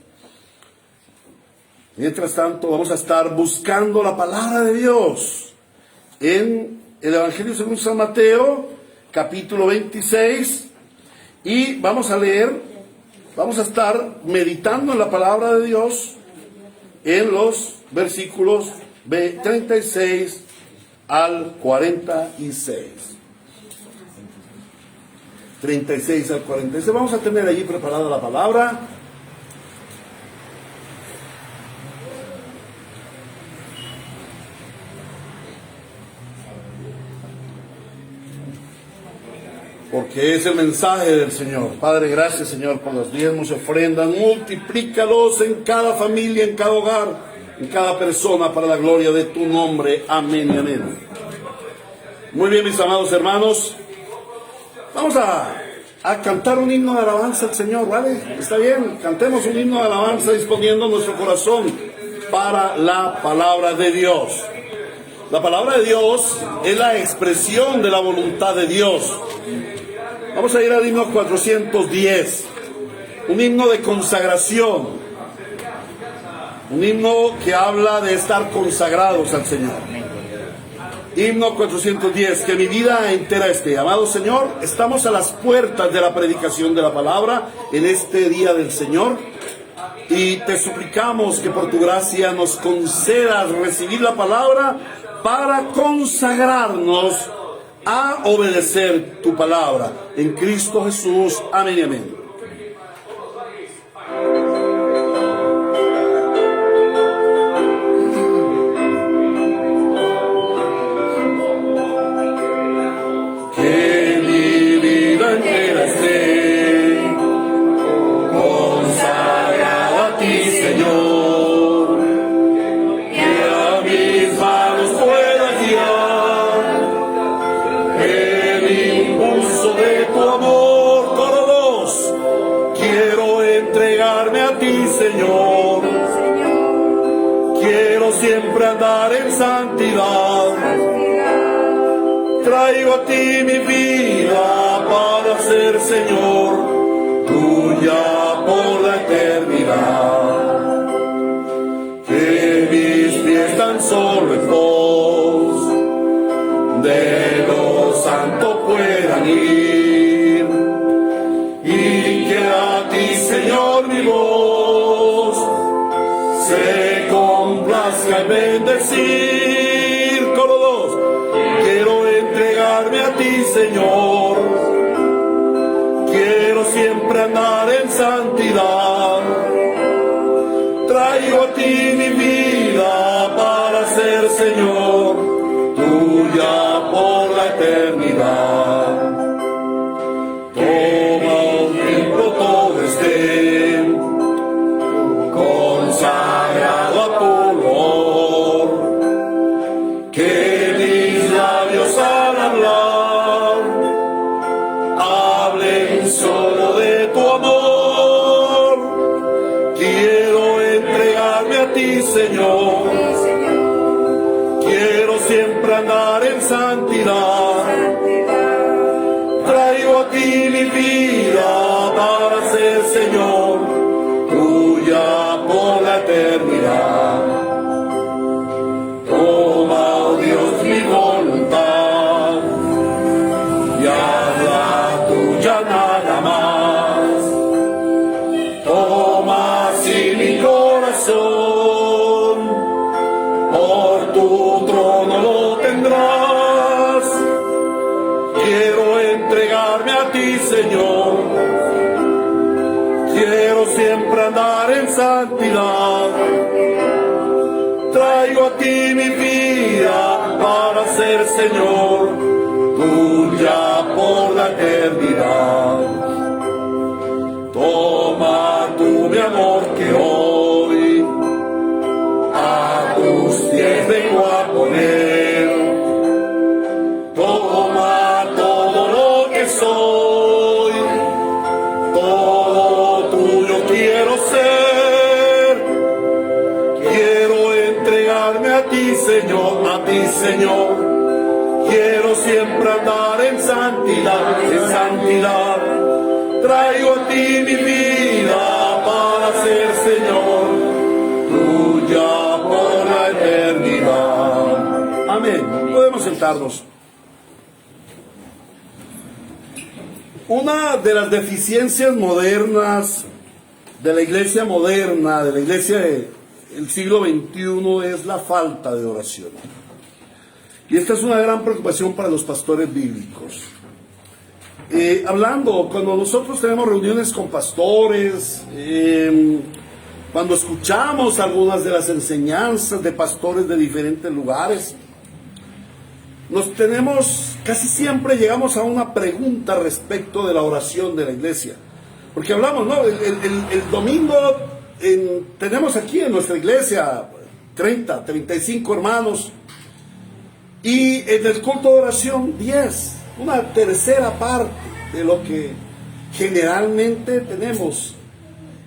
Mientras tanto, vamos a estar buscando la palabra de Dios en el Evangelio según San Mateo, capítulo 26, y vamos a leer Vamos a estar meditando en la palabra de Dios en los versículos 36 al 46. 36 al 46. Vamos a tener allí preparada la palabra. Porque es el mensaje del Señor. Padre, gracias, Señor, por los diezmos y ofrendas. Multiplícalos en cada familia, en cada hogar, en cada persona, para la gloria de tu nombre. Amén y amén. Muy bien, mis amados hermanos. Vamos a cantar un himno de alabanza al Señor, ¿vale? Está bien, cantemos un himno de alabanza disponiendo nuestro corazón para la palabra de Dios. La palabra de Dios es la expresión de la voluntad de Dios. Vamos a ir al himno 410, un himno de consagración, un himno que habla de estar consagrados al Señor. Himno 410, que mi vida entera esté. Amado Señor, estamos a las puertas de la predicación de la palabra en este día del Señor y te suplicamos que por tu gracia nos concedas recibir la palabra para consagrarnos a obedecer tu palabra. En Cristo Jesús. Amén y amén. Que mi vida entera esté consagrada a ti, Señor. Que a mis manos puedas guiar el impulso de tu amor. Todos quiero entregarme a ti, Señor. Quiero siempre andar en santidad. Traigo a ti mi vida para ser, Señor, tuya por la eternidad. Que mis pies tan solo en pos de lo santo puedan ir, y que a ti, Señor, mi voz se complazca en bendecir. Coro dos. Quiero entregarme a ti, Señor. Quiero siempre andar en santidad. Traigo a ti mi vida para ser, Señor, tuya por la eternidad. Toma un tiempo todo esté consagrado a tu olor. Que mis labios al hablar hablen solo de tu amor. Quiero entregarme a ti, Señor. Quiero siempre andar en santidad. Traigo a ti mi vida para ser, Señor, tuya por la eternidad. Toma, oh Dios, mi voluntad y hazla tuya nada más. Toma así mi corazón, por tu trono lo tendrás. Quiero entregarme a ti, Señor. Quiero siempre andar en santidad. Traigo a ti mi vida para ser, Señor, tuya por la eternidad. Toma tú mi amor que hoy a tus pies vengo a poner. Toma todo lo que soy, todo tuyo quiero ser. Quiero entregarme a ti, Señor, a ti, Señor. Quiero siempre andar en santidad, en santidad. Traigo a ti mi vida para ser, Señor, tuya por la eternidad. Amén. Podemos sentarnos. Una de las deficiencias modernas de la iglesia moderna, de la iglesia del siglo XXI, es la falta de oración. Y esta es una gran preocupación para los pastores bíblicos. Cuando nosotros tenemos reuniones con pastores, cuando escuchamos algunas de las enseñanzas de pastores de diferentes lugares, casi siempre llegamos a una pregunta respecto de la oración de la iglesia. Porque hablamos, ¿no? El domingo tenemos aquí en nuestra iglesia 35 hermanos, y en el culto de oración 10, una tercera parte de lo que generalmente tenemos.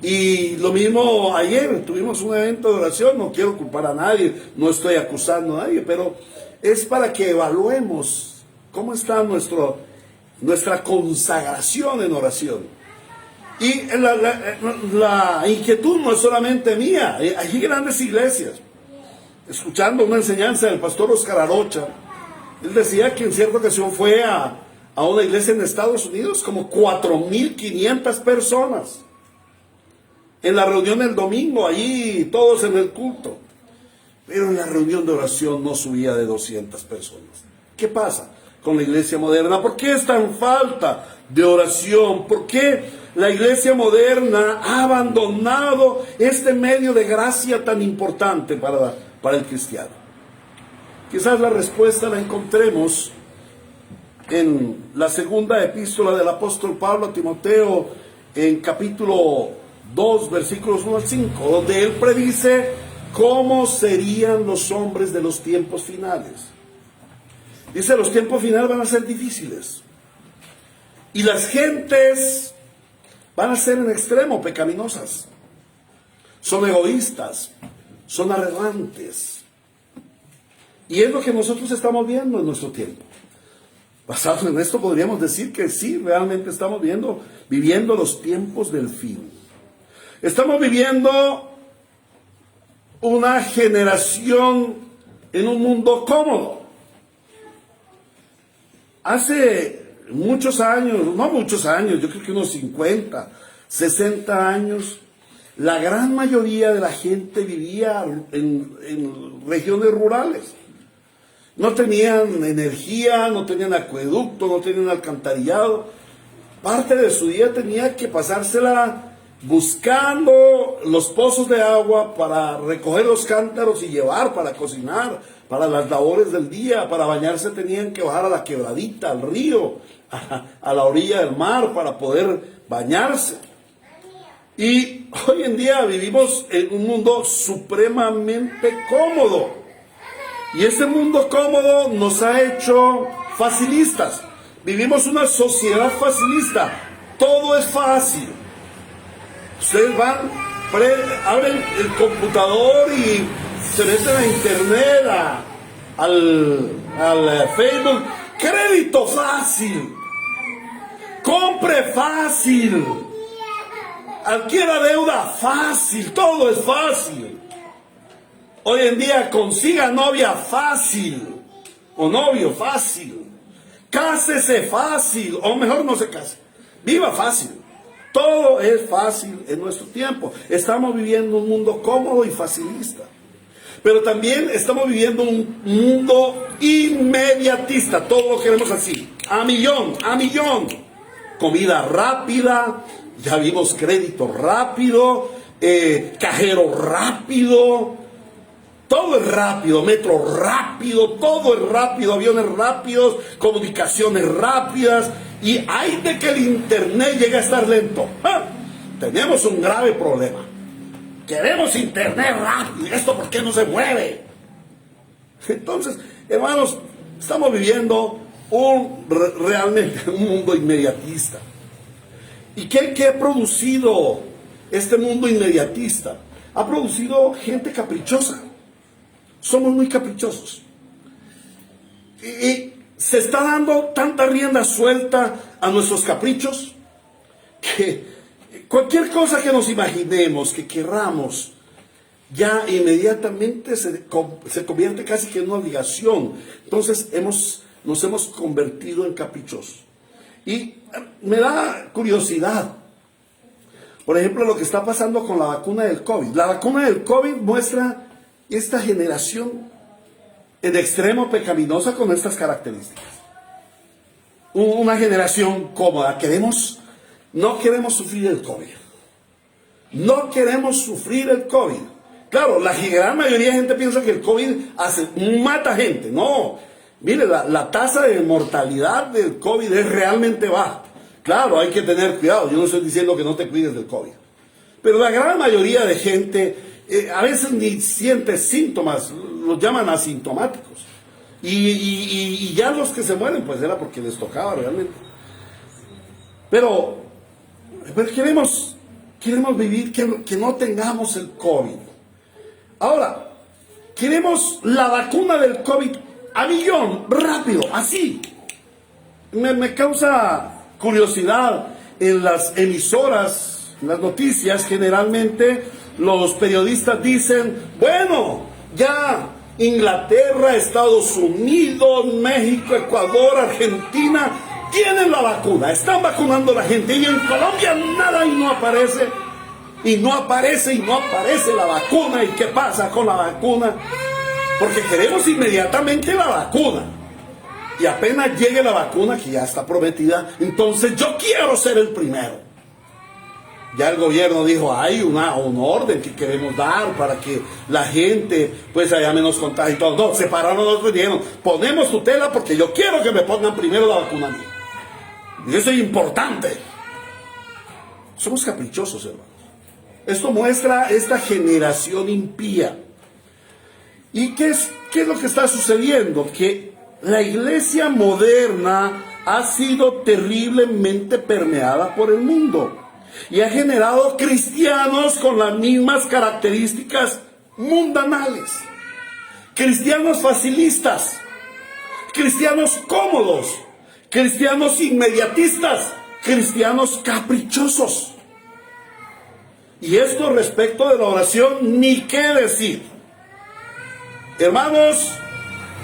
Y lo mismo ayer, tuvimos un evento de oración, no quiero culpar a nadie, no estoy acusando a nadie, pero es para que evaluemos cómo está nuestra consagración en oración. Y la inquietud no es solamente mía, hay grandes iglesias. Escuchando una enseñanza del pastor Oscar Arocha, él decía que en cierta ocasión fue a una iglesia en Estados Unidos, como 4.500 personas. En la reunión del domingo, allí todos en el culto. Pero en la reunión de oración no subía de 200 personas. ¿Qué pasa con la iglesia moderna? ¿Por qué es tan falta de oración? ¿Por qué la iglesia moderna ha abandonado este medio de gracia tan importante para el cristiano? Quizás la respuesta la encontremos en la segunda epístola del apóstol Pablo a Timoteo, en capítulo 2, versículos 1 al 5, donde él predice cómo serían los hombres de los tiempos finales. Dice, los tiempos finales van a ser difíciles, y las gentes van a ser en extremo pecaminosas, son egoístas, son arrogantes. Y es lo que nosotros estamos viendo en nuestro tiempo. Basado en esto podríamos decir que sí, realmente estamos viviendo los tiempos del fin. Estamos viviendo una generación en un mundo cómodo. Hace muchos años, no muchos años, yo creo que unos 50, 60 años, la gran mayoría de la gente vivía en regiones rurales. No tenían energía, no tenían acueducto, no tenían alcantarillado. Parte de su día tenía que pasársela buscando los pozos de agua para recoger los cántaros y llevar para cocinar, para las labores del día. Para bañarse tenían que bajar a la quebradita, al río, a la orilla del mar para poder bañarse. Y hoy en día vivimos en un mundo supremamente cómodo. Y este mundo cómodo nos ha hecho facilistas. Vivimos una sociedad facilista. Todo es fácil. Ustedes van, abren el computador y se meten a internet, al Facebook. Crédito fácil. Compre fácil. Adquiera deuda fácil. Todo es fácil. Hoy en día consiga novia fácil, o novio fácil, cásese fácil, o mejor no se case, viva fácil. Todo es fácil en nuestro tiempo. Estamos viviendo un mundo cómodo y facilista, pero también estamos viviendo un mundo inmediatista. Todo lo queremos así, a millón, comida rápida, ya vimos crédito rápido, cajero rápido. Todo es rápido, metro rápido, todo es rápido, aviones rápidos, comunicaciones rápidas, y hay de que el internet llegue a estar lento. Tenemos un grave problema. Queremos internet rápido, ¿esto por qué no se mueve? Entonces, hermanos, estamos viviendo realmente un mundo inmediatista. ¿Y qué ha producido este mundo inmediatista? Ha producido gente caprichosa. Somos muy caprichosos. Y se está dando tanta rienda suelta a nuestros caprichos que cualquier cosa que nos imaginemos, que querramos, ya inmediatamente se convierte casi que en una obligación. Entonces nos hemos convertido en caprichosos. Y me da curiosidad. Por ejemplo, lo que está pasando con la vacuna del COVID. La vacuna del COVID muestra esta generación en extremo pecaminosa con estas características. Una generación cómoda. No queremos sufrir el COVID. No queremos sufrir el COVID. Claro, la gran mayoría de gente piensa que el COVID mata gente. No. Mire, la tasa de mortalidad del COVID es realmente baja. Claro, hay que tener cuidado. Yo no estoy diciendo que no te cuides del COVID. Pero la gran mayoría de gente a veces ni siente síntomas. Los llaman asintomáticos. Y ya los que se mueren, pues era porque les tocaba realmente. Pero queremos vivir que no tengamos el COVID. Ahora, queremos la vacuna del COVID a millón, rápido, así. Me causa curiosidad en las emisoras, en las noticias, generalmente los periodistas dicen, bueno, ya Inglaterra, Estados Unidos, México, Ecuador, Argentina tienen la vacuna, están vacunando a la gente, y en Colombia nada, y no aparece la vacuna. ¿Y qué pasa con la vacuna? Porque queremos inmediatamente la vacuna, y apenas llegue la vacuna, que ya está prometida, entonces yo quiero ser el primero. Ya el gobierno dijo, hay un orden que queremos dar para que la gente pues haya menos contagio y todo. No, se pararon los otros y dijeron, ponemos tutela porque yo quiero que me pongan primero la vacuna a mí. Y eso es importante. Somos caprichosos, hermanos. Esto muestra esta generación impía. ¿Y qué es lo que está sucediendo? Que la iglesia moderna ha sido terriblemente permeada por el mundo. Y ha generado cristianos con las mismas características mundanales. Cristianos facilistas. Cristianos cómodos. Cristianos inmediatistas. Cristianos caprichosos. Y esto respecto de la oración, ni qué decir. Hermanos,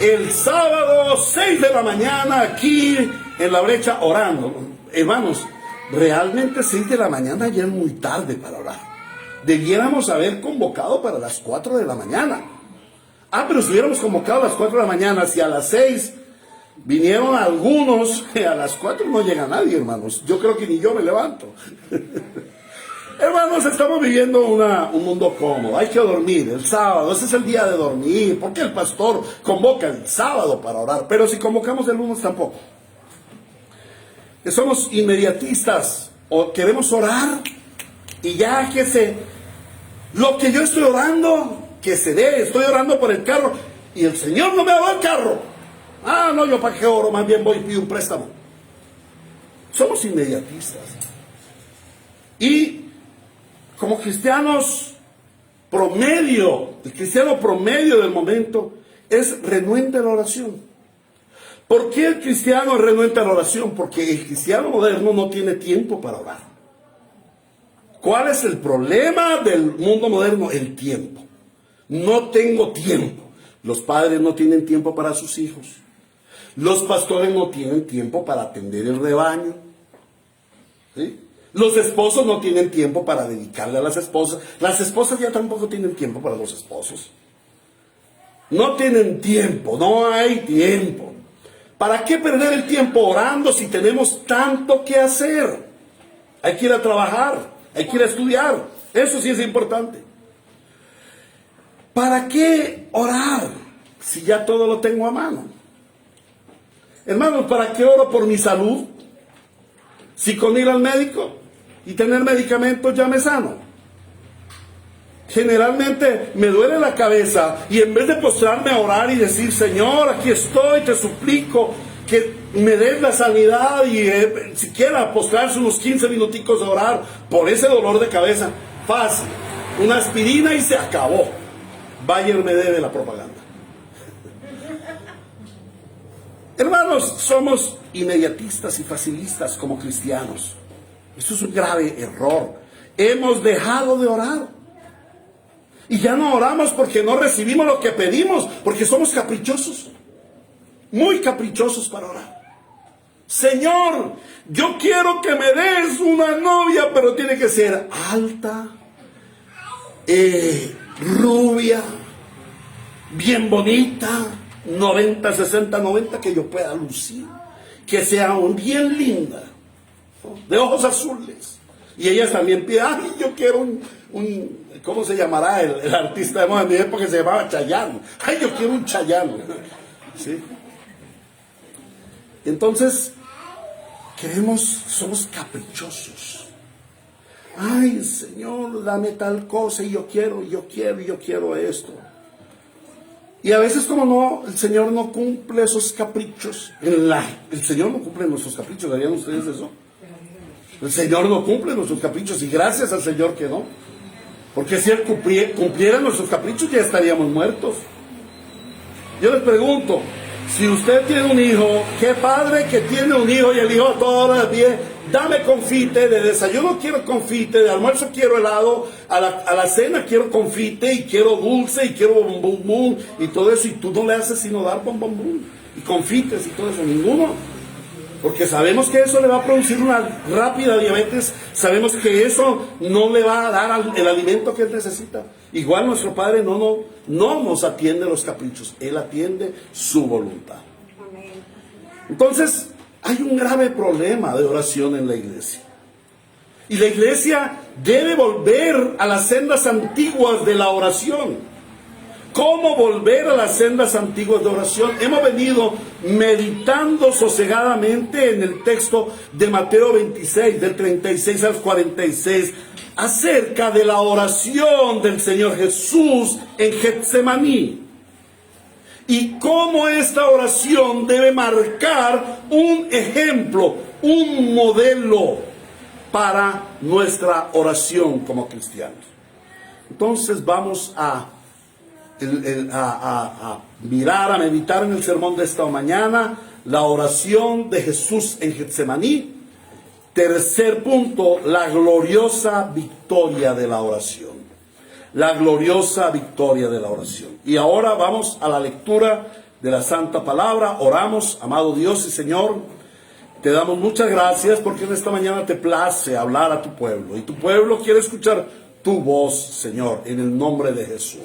el sábado 6 de la mañana aquí en La Brecha orando. Hermanos, realmente 6 de la mañana ya es muy tarde para orar. Debiéramos haber convocado para las 4 de la mañana. Pero si hubiéramos convocado a las 4 de la mañana, si a las 6 vinieron algunos, a las 4 no llega nadie, hermanos. Yo creo que ni yo me levanto. Hermanos, estamos viviendo un mundo cómodo. Hay que dormir el sábado. Ese es el día de dormir. ¿Por qué el pastor convoca el sábado para orar? Pero si convocamos el lunes tampoco. Que somos inmediatistas o queremos orar y ya lo que yo estoy orando, que se dé. Estoy orando por el carro y el Señor no me ha dado el carro. No, yo para qué oro, más bien voy y pido un préstamo. Somos inmediatistas. Y como cristianos el cristiano promedio del momento es renuente a la oración. ¿Por qué el cristiano es renuente a la oración? Porque el cristiano moderno no tiene tiempo para orar. ¿Cuál es el problema del mundo moderno? El tiempo. No tengo tiempo. Los padres no tienen tiempo para sus hijos. Los pastores no tienen tiempo para atender el rebaño. ¿Sí? Los esposos no tienen tiempo para dedicarle a las esposas. Las esposas ya tampoco tienen tiempo para los esposos. No tienen tiempo, no hay tiempo. ¿Para qué perder el tiempo orando si tenemos tanto que hacer? Hay que ir a trabajar, hay que ir a estudiar. Eso sí es importante. ¿Para qué orar si ya todo lo tengo a mano? Hermanos, ¿para qué oro por mi salud? Si con ir al médico y tener medicamentos ya me sano. Generalmente me duele la cabeza y en vez de postrarme a orar y decir, Señor, aquí estoy, te suplico que me des la sanidad y siquiera postrarse unos 15 minuticos a orar por ese dolor de cabeza, fácil, una aspirina y se acabó. Bayer me debe la propaganda. Hermanos, somos inmediatistas y facilistas como cristianos. Eso es un grave error. Hemos dejado de orar. Y ya no oramos porque no recibimos lo que pedimos, porque somos caprichosos. Muy caprichosos para orar. Señor, yo quiero que me des una novia, pero tiene que ser alta, rubia, bien bonita, 90, 60, 90, que yo pueda lucir, que sea bien linda, ¿no? De ojos azules. Y ellas también piden, ay, yo quiero un ¿cómo se llamará el artista de moda? En mi época se llamaba Chayanne. Ay, yo quiero un Chayanne. ¿Sí? Entonces, somos caprichosos. Ay, Señor, dame tal cosa y yo quiero esto. Y a veces como no, el Señor no cumple esos caprichos. El Señor no cumple nuestros caprichos, ¿sabían ustedes eso? El Señor no cumple nuestros caprichos y gracias al Señor que no. Porque si Él cumpliera nuestros caprichos ya estaríamos muertos. Yo les pregunto, si usted tiene un hijo, ¿qué padre que tiene un hijo y el hijo todas las 10, dame confite, de desayuno quiero confite, de almuerzo quiero helado, a la cena quiero confite y quiero dulce y quiero bombón y todo eso, y tú no le haces sino dar bombón y confites y todo eso? Ninguno. Porque sabemos que eso le va a producir una rápida diabetes, sabemos que eso no le va a dar el alimento que él necesita. Igual nuestro Padre no nos atiende los caprichos, Él atiende su voluntad. Entonces, hay un grave problema de oración en la iglesia. Y la iglesia debe volver a las sendas antiguas de la oración. ¿Cómo volver a las sendas antiguas de oración? Hemos venido meditando sosegadamente en el texto de Mateo 26, del 36 al 46, acerca de la oración del Señor Jesús en Getsemaní. Y cómo esta oración debe marcar un ejemplo, un modelo para nuestra oración como cristianos. Entonces vamos a mirar, a meditar en el sermón de esta mañana, la oración de Jesús en Getsemaní. Tercer punto, la gloriosa victoria de la oración. La gloriosa victoria de la oración. Y ahora vamos a la lectura de la Santa Palabra. Oramos, amado Dios y Señor, te damos muchas gracias porque en esta mañana te place hablar a tu pueblo. Y tu pueblo quiere escuchar tu voz, Señor, en el nombre de Jesús.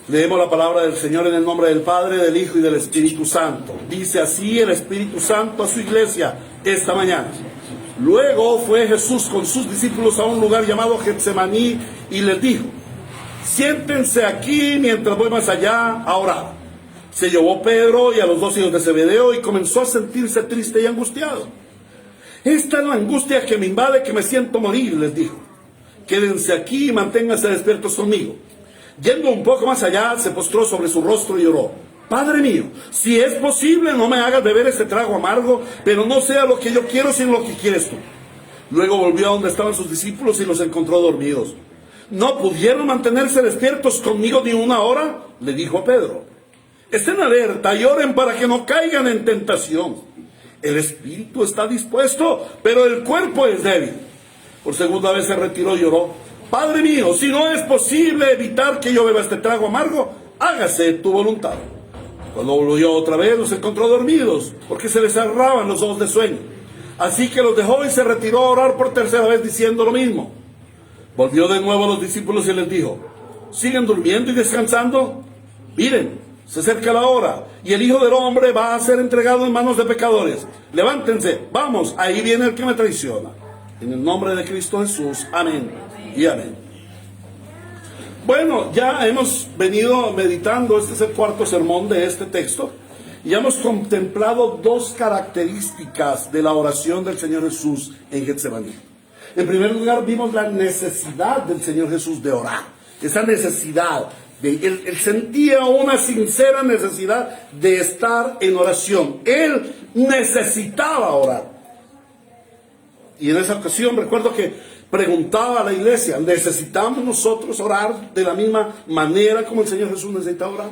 Leemos la palabra del Señor en el nombre del Padre, del Hijo y del Espíritu Santo. Dice así el Espíritu Santo a su iglesia esta mañana. Luego fue Jesús con sus discípulos a un lugar llamado Getsemaní y les dijo: siéntense aquí mientras voy más allá a orar. Se llevó Pedro y a los 2 hijos de Zebedeo y comenzó a sentirse triste y angustiado. Esta es la angustia que me invade, que me siento morir, les dijo. Quédense aquí y manténganse despiertos conmigo. Yendo un poco más allá, se postró sobre su rostro y oró: Padre mío, si es posible, no me hagas beber este trago amargo, pero no sea lo que yo quiero, sino lo que quieres tú. Luego volvió a donde estaban sus discípulos y los encontró dormidos. ¿No pudieron mantenerse despiertos conmigo ni una hora? Le dijo a Pedro. Estén alerta y oren para que no caigan en tentación. El espíritu está dispuesto, pero el cuerpo es débil. Por segunda vez se retiró y oró: Padre mío, si no es posible evitar que yo beba este trago amargo, hágase tu voluntad. Cuando volvió otra vez, los encontró dormidos, porque se les cerraban los ojos de sueño. Así que los dejó y se retiró a orar por tercera vez diciendo lo mismo. Volvió de nuevo a los discípulos y les dijo: ¿siguen durmiendo y descansando? Miren, se acerca la hora, y el Hijo del Hombre va a ser entregado en manos de pecadores. Levántense, vamos, ahí viene el que me traiciona. En el nombre de Cristo Jesús, amén y amén. Bueno, ya hemos venido meditando, este es el cuarto sermón de este texto, y hemos contemplado 2 características de la oración del Señor Jesús en Getsemaní. En primer lugar, vimos la necesidad del Señor Jesús de orar, esa necesidad, él sentía una sincera necesidad de estar en oración, él necesitaba orar. Y en esa ocasión recuerdo que preguntaba a la iglesia: ¿necesitamos nosotros orar de la misma manera como el Señor Jesús necesita orar?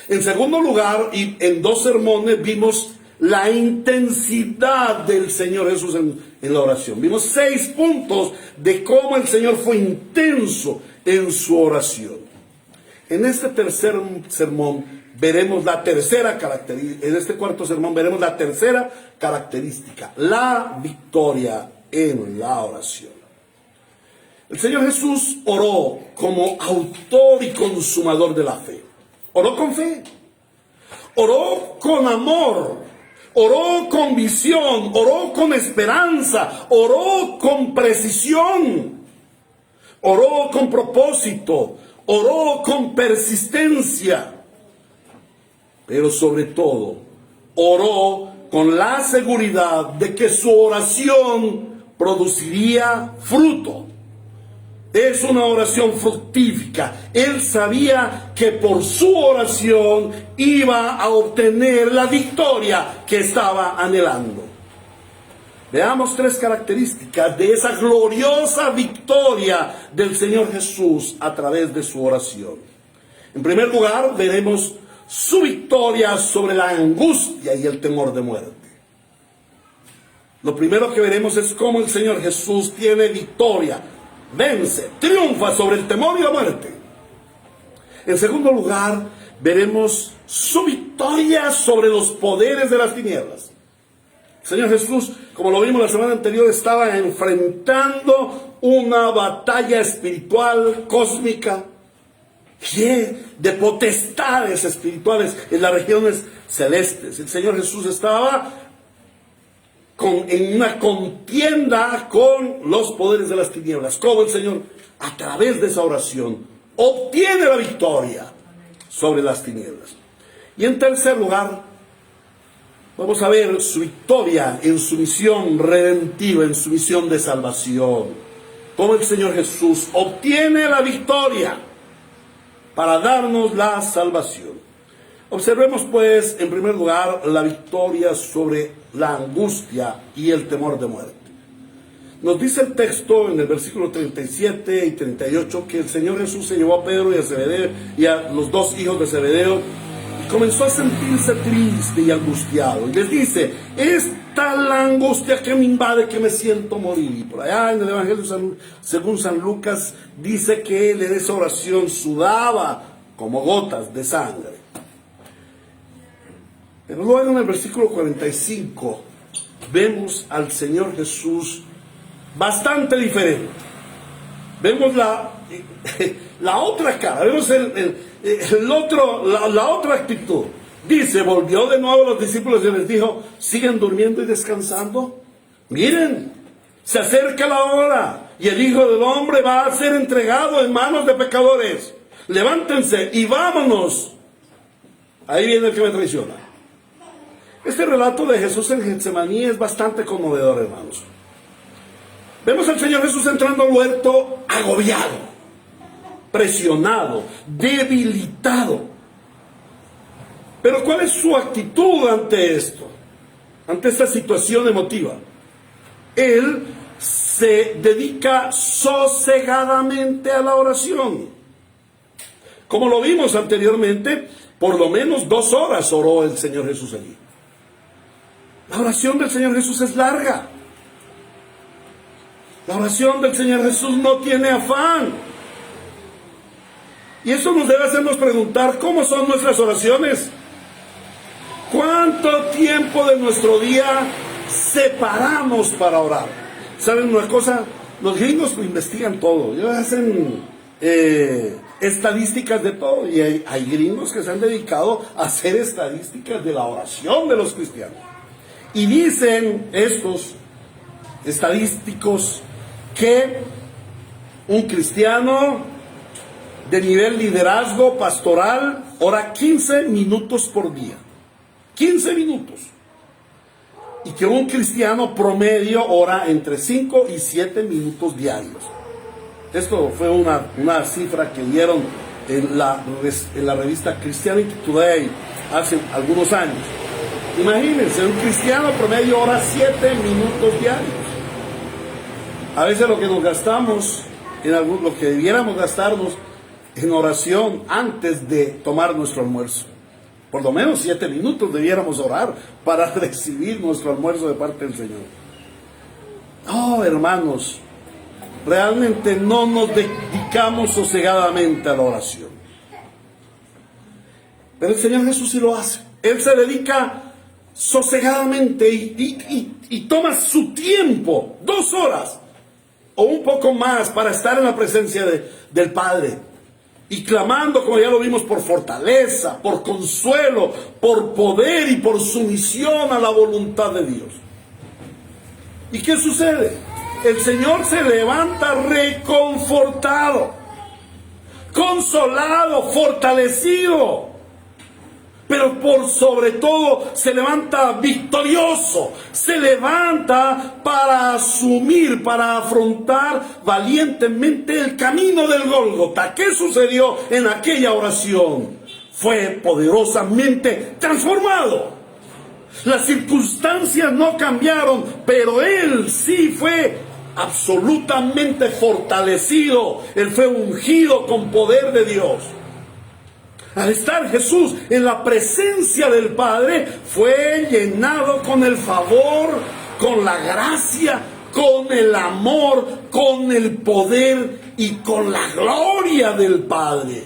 En segundo lugar, y en 2 sermones, vimos la intensidad del Señor Jesús en la oración. Vimos 6 puntos de cómo el Señor fue intenso en su oración. En este tercer sermón veremos la tercera característica. En este cuarto sermón veremos la tercera característica, la victoria en la oración. El Señor Jesús oró como autor y consumador de la fe. Oró con fe, oró con amor, oró con visión, oró con esperanza, oró con precisión, oró con propósito, oró con persistencia, pero sobre todo oró con la seguridad de que su oración produciría fruto. Es una oración fructífica. Él sabía que por su oración iba a obtener la victoria que estaba anhelando. Veamos tres características de esa gloriosa victoria del Señor Jesús a través de su oración. En primer lugar, veremos su victoria sobre la angustia y el temor de muerte. Lo primero que veremos es cómo el Señor Jesús tiene victoria, vence, triunfa sobre el temor y la muerte. En segundo lugar, veremos su victoria sobre los poderes de las tinieblas. El Señor Jesús, como lo vimos la semana anterior, estaba enfrentando una batalla espiritual, cósmica, de potestades espirituales en las regiones celestes. El Señor Jesús estaba en una contienda con los poderes de las tinieblas. Como el Señor, a través de esa oración, obtiene la victoria sobre las tinieblas. Y en tercer lugar, vamos a ver su victoria en su misión redentiva, en su misión de salvación. Como el Señor Jesús obtiene la victoria para darnos la salvación. Observemos pues, en primer lugar, la victoria sobre la angustia y el temor de muerte. Nos dice el texto en el versículo 37 y 38 que el Señor Jesús se llevó a Pedro y a Zebedeo y a los dos hijos de Zebedeo y comenzó a sentirse triste y angustiado. Y les dice: esta es la angustia que me invade, que me siento morir. Y por allá en el Evangelio según San Lucas dice que él en esa oración sudaba como gotas de sangre. Pero luego en el versículo 45 vemos al Señor Jesús bastante diferente. Vemos la otra cara, vemos la otra actitud. Dice: volvió de nuevo a los discípulos y les dijo: ¿siguen durmiendo y descansando? Miren, se acerca la hora y el Hijo del Hombre va a ser entregado en manos de pecadores. Levántense y vámonos. Ahí viene el que me traiciona. Este relato de Jesús en Getsemaní es bastante conmovedor, hermanos. Vemos al Señor Jesús entrando al huerto agobiado, presionado, debilitado. Pero ¿cuál es su actitud ante esto? Ante esta situación emotiva. Él se dedica sosegadamente a la oración. Como lo vimos anteriormente, por lo menos 2 horas oró el Señor Jesús allí. La oración del Señor Jesús es larga. La oración del Señor Jesús no tiene afán. Y eso nos debe hacernos preguntar: ¿cómo son nuestras oraciones? ¿Cuánto tiempo de nuestro día separamos para orar? ¿Saben una cosa? Los gringos lo investigan todo. Ellos hacen estadísticas de todo. Y hay gringos que se han dedicado a hacer estadísticas de la oración de los cristianos. Y dicen estos estadísticos que un cristiano de nivel liderazgo pastoral ora 15 minutos por día. 15 minutos. Y que un cristiano promedio ora entre 5 y 7 minutos diarios. Esto fue una cifra que dieron en la revista Christianity Today hace algunos años. Imagínense, un cristiano promedio ora 7 minutos diarios. A veces lo que nos gastamos, lo que debiéramos gastarnos en oración antes de tomar nuestro almuerzo. Por lo menos 7 minutos debiéramos orar para recibir nuestro almuerzo de parte del Señor. Oh, hermanos, realmente no nos dedicamos sosegadamente a la oración. Pero el Señor Jesús sí lo hace. Él se dedica sosegadamente y toma su tiempo, 2 horas o un poco más, para estar en la presencia del Padre. Y clamando, como ya lo vimos, por fortaleza, por consuelo, por poder y por sumisión a la voluntad de Dios. ¿Y qué sucede? El Señor se levanta reconfortado, consolado, fortalecido, pero por sobre todo se levanta victorioso, se levanta para asumir, para afrontar valientemente el camino del Gólgota. ¿Qué sucedió en aquella oración? Fue poderosamente transformado. Las circunstancias no cambiaron, pero él sí fue absolutamente fortalecido. Él fue ungido con poder de Dios. Al estar Jesús en la presencia del Padre, fue llenado con el favor, con la gracia, con el amor, con el poder y con la gloria del Padre.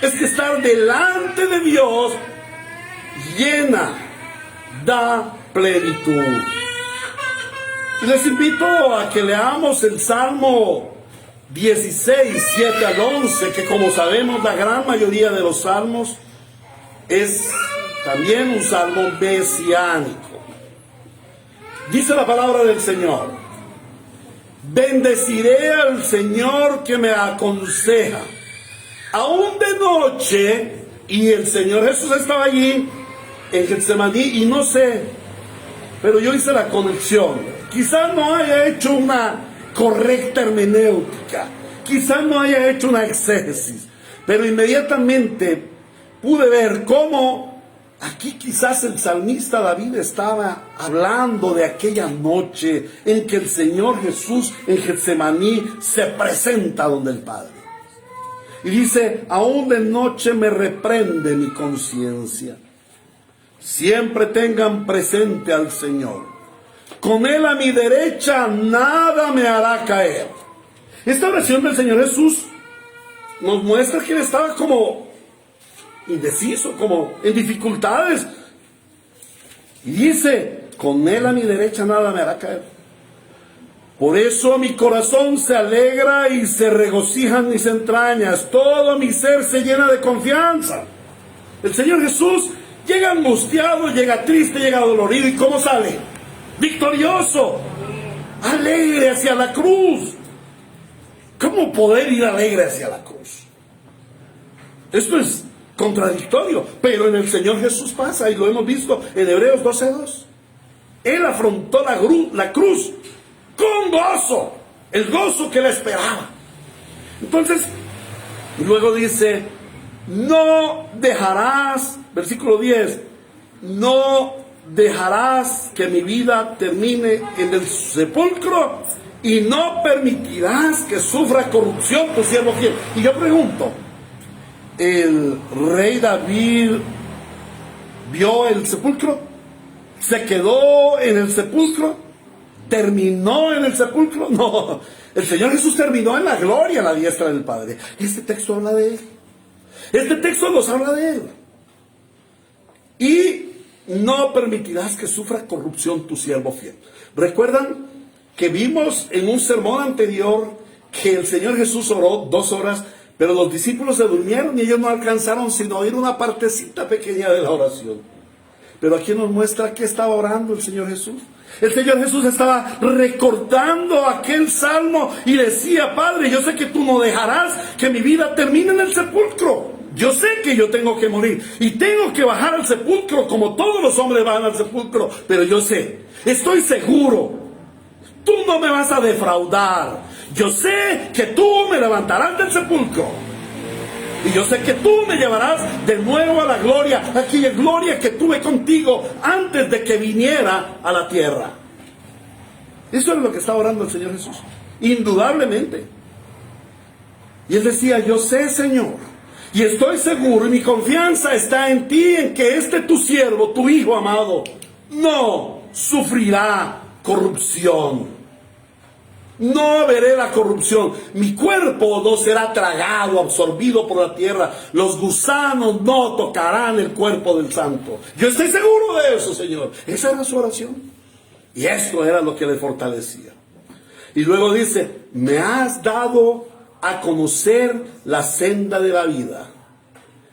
Es que estar delante de Dios llena, da plenitud. Y les invito a que leamos el Salmo 16, 7 al 11, que como sabemos la gran mayoría de los salmos es también un salmo mesiánico. Dice la palabra del Señor: bendeciré al Señor que me aconseja, aún de noche. Y el Señor Jesús estaba allí en Getsemaní, y no sé, pero yo hice la conexión. Quizás no haya hecho una correcta hermenéutica, quizás no haya hecho una exégesis, pero inmediatamente pude ver cómo aquí quizás el salmista David estaba hablando de aquella noche en que el Señor Jesús en Getsemaní se presenta donde el Padre. Y dice: aún de noche me reprende mi conciencia. Siempre tengan presente al Señor. Con Él a mi derecha nada me hará caer. Esta oración del Señor Jesús nos muestra que Él estaba como indeciso, como en dificultades. Y dice: con Él a mi derecha nada me hará caer. Por eso mi corazón se alegra y se regocijan mis entrañas. Todo mi ser se llena de confianza. El Señor Jesús llega angustiado, llega triste, llega dolorido. ¿Y cómo sale? Victorioso, alegre hacia la cruz. ¿Cómo poder ir alegre hacia la cruz? Esto es contradictorio, pero en el Señor Jesús pasa, y lo hemos visto en Hebreos 12:2. Él afrontó la cruz con gozo, el gozo que le esperaba. Entonces, luego dice: no dejarás, versículo 10, no dejarás que mi vida termine en el sepulcro, y no permitirás que sufra corrupción tu siervo fiel. Y yo pregunto, ¿el rey David vio el sepulcro? ¿Se quedó en el sepulcro? ¿Terminó en el sepulcro? No, el Señor Jesús terminó en la gloria a la diestra del Padre. Este texto habla de Él. Este texto nos habla de Él. Y no permitirás que sufra corrupción tu siervo fiel. ¿Recuerdan que vimos en un sermón anterior que el Señor Jesús oró 2 horas, pero los discípulos se durmieron y ellos no alcanzaron sino oír una partecita pequeña de la oración? Pero aquí nos muestra que estaba orando el Señor Jesús. El Señor Jesús estaba recordando aquel salmo y decía: Padre, yo sé que tú no dejarás que mi vida termine en el sepulcro. Yo sé que yo tengo que morir y tengo que bajar al sepulcro como todos los hombres van al sepulcro, pero yo sé, estoy seguro, tú no me vas a defraudar. Yo sé que tú me levantarás del sepulcro. Y yo sé que tú me llevarás de nuevo a la gloria, aquella gloria que tuve contigo antes de que viniera a la tierra. Eso es lo que estaba orando el Señor Jesús, indudablemente. Y él decía: yo sé, Señor, y estoy seguro, y mi confianza está en ti, en que tu siervo, tu Hijo amado, no sufrirá corrupción. No veré la corrupción. Mi cuerpo no será tragado, absorbido por la tierra. Los gusanos no tocarán el cuerpo del santo. Yo estoy seguro de eso, Señor. Esa era su oración. Y esto era lo que le fortalecía. Y luego dice, me has dado a conocer la senda de la vida.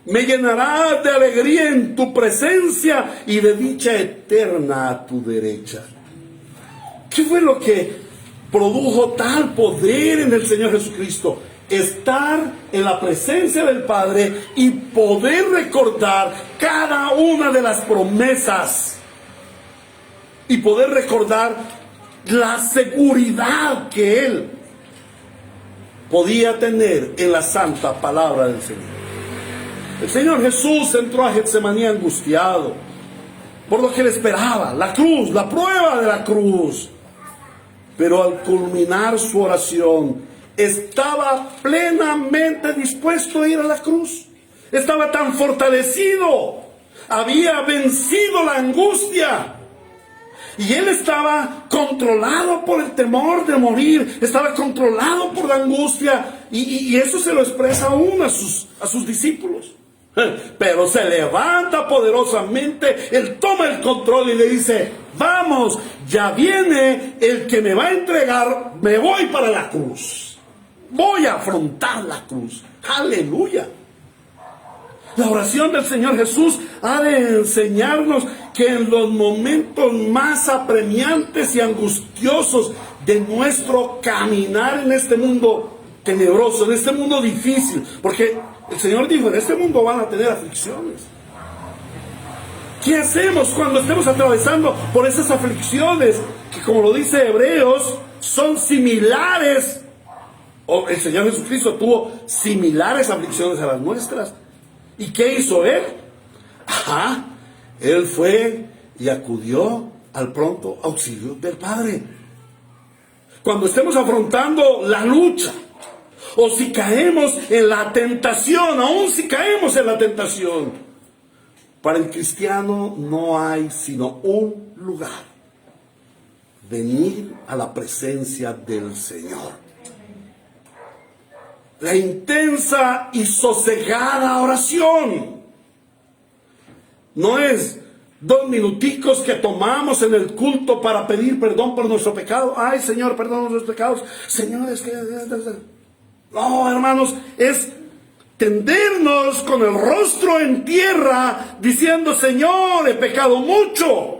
Me llenarás de alegría en tu presencia y de dicha eterna a tu derecha. ¿Qué fue lo que produjo tal poder en el Señor Jesucristo? Estar en la presencia del Padre y poder recordar cada una de las promesas. Y poder recordar la seguridad que Él podía tener en la santa palabra del Señor. El Señor Jesús entró a Getsemaní angustiado por lo que le esperaba, la cruz, la prueba de la cruz. Pero al culminar su oración, estaba plenamente dispuesto a ir a la cruz. Estaba tan fortalecido, había vencido la angustia. Y él estaba controlado por el temor de morir, estaba controlado por la angustia. Y eso se lo expresa aún a sus discípulos. Pero se levanta poderosamente, él toma el control y le dice, vamos, ya viene el que me va a entregar, me voy para la cruz. Voy a afrontar la cruz. Aleluya. La oración del Señor Jesús ha de enseñarnos que en los momentos más apremiantes y angustiosos de nuestro caminar en este mundo tenebroso, en este mundo difícil, porque el Señor dijo, en este mundo van a tener aflicciones. ¿Qué hacemos cuando estemos atravesando por esas aflicciones que, como lo dice Hebreos, son similares? El Señor Jesucristo tuvo similares aflicciones a las nuestras. ¿Y qué hizo Él? Él fue y acudió al pronto auxilio del Padre. Cuando estemos afrontando la lucha, o si caemos en la tentación, aún si caemos en la tentación, para el cristiano no hay sino un lugar: venir a la presencia del Señor. La intensa y sosegada oración no es 2 minuticos que tomamos en el culto para pedir perdón por nuestro pecado. Ay, Señor, perdona nuestros pecados. Señor, es que... No, hermanos, es tendernos con el rostro en tierra diciendo, Señor, he pecado mucho.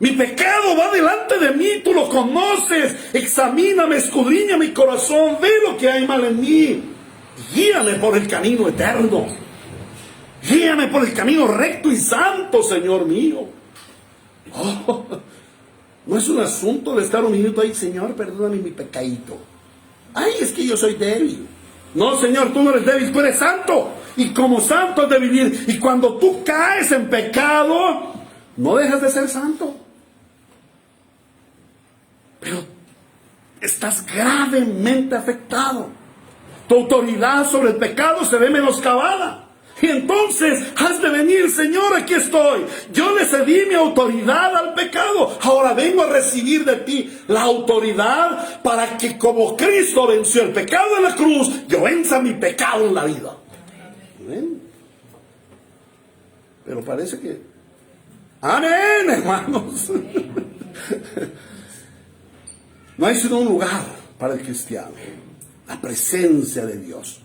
Mi pecado va delante de mí, tú lo conoces. Examíname, escudriña mi corazón, ve lo que hay mal en mí. Guíame por el camino eterno. Guíame por el camino recto y santo, Señor mío. No es un asunto de estar un minuto ahí, Señor, perdóname mi pecadito. Ay, es que yo soy débil. No, Señor, tú no eres débil, tú eres santo. Y como santo has de vivir. Y cuando tú caes en pecado, no dejas de ser santo. Pero estás gravemente afectado. Tu autoridad sobre el pecado se ve menoscabada. Y entonces has de venir, Señor, aquí estoy. Yo le cedí mi autoridad al pecado. Ahora vengo a recibir de ti la autoridad para que, como Cristo venció el pecado en la cruz, yo venza mi pecado en la vida. ¿Ven? Pero parece que... Amén, hermanos. No hay sino un lugar para el cristiano: la presencia de Dios.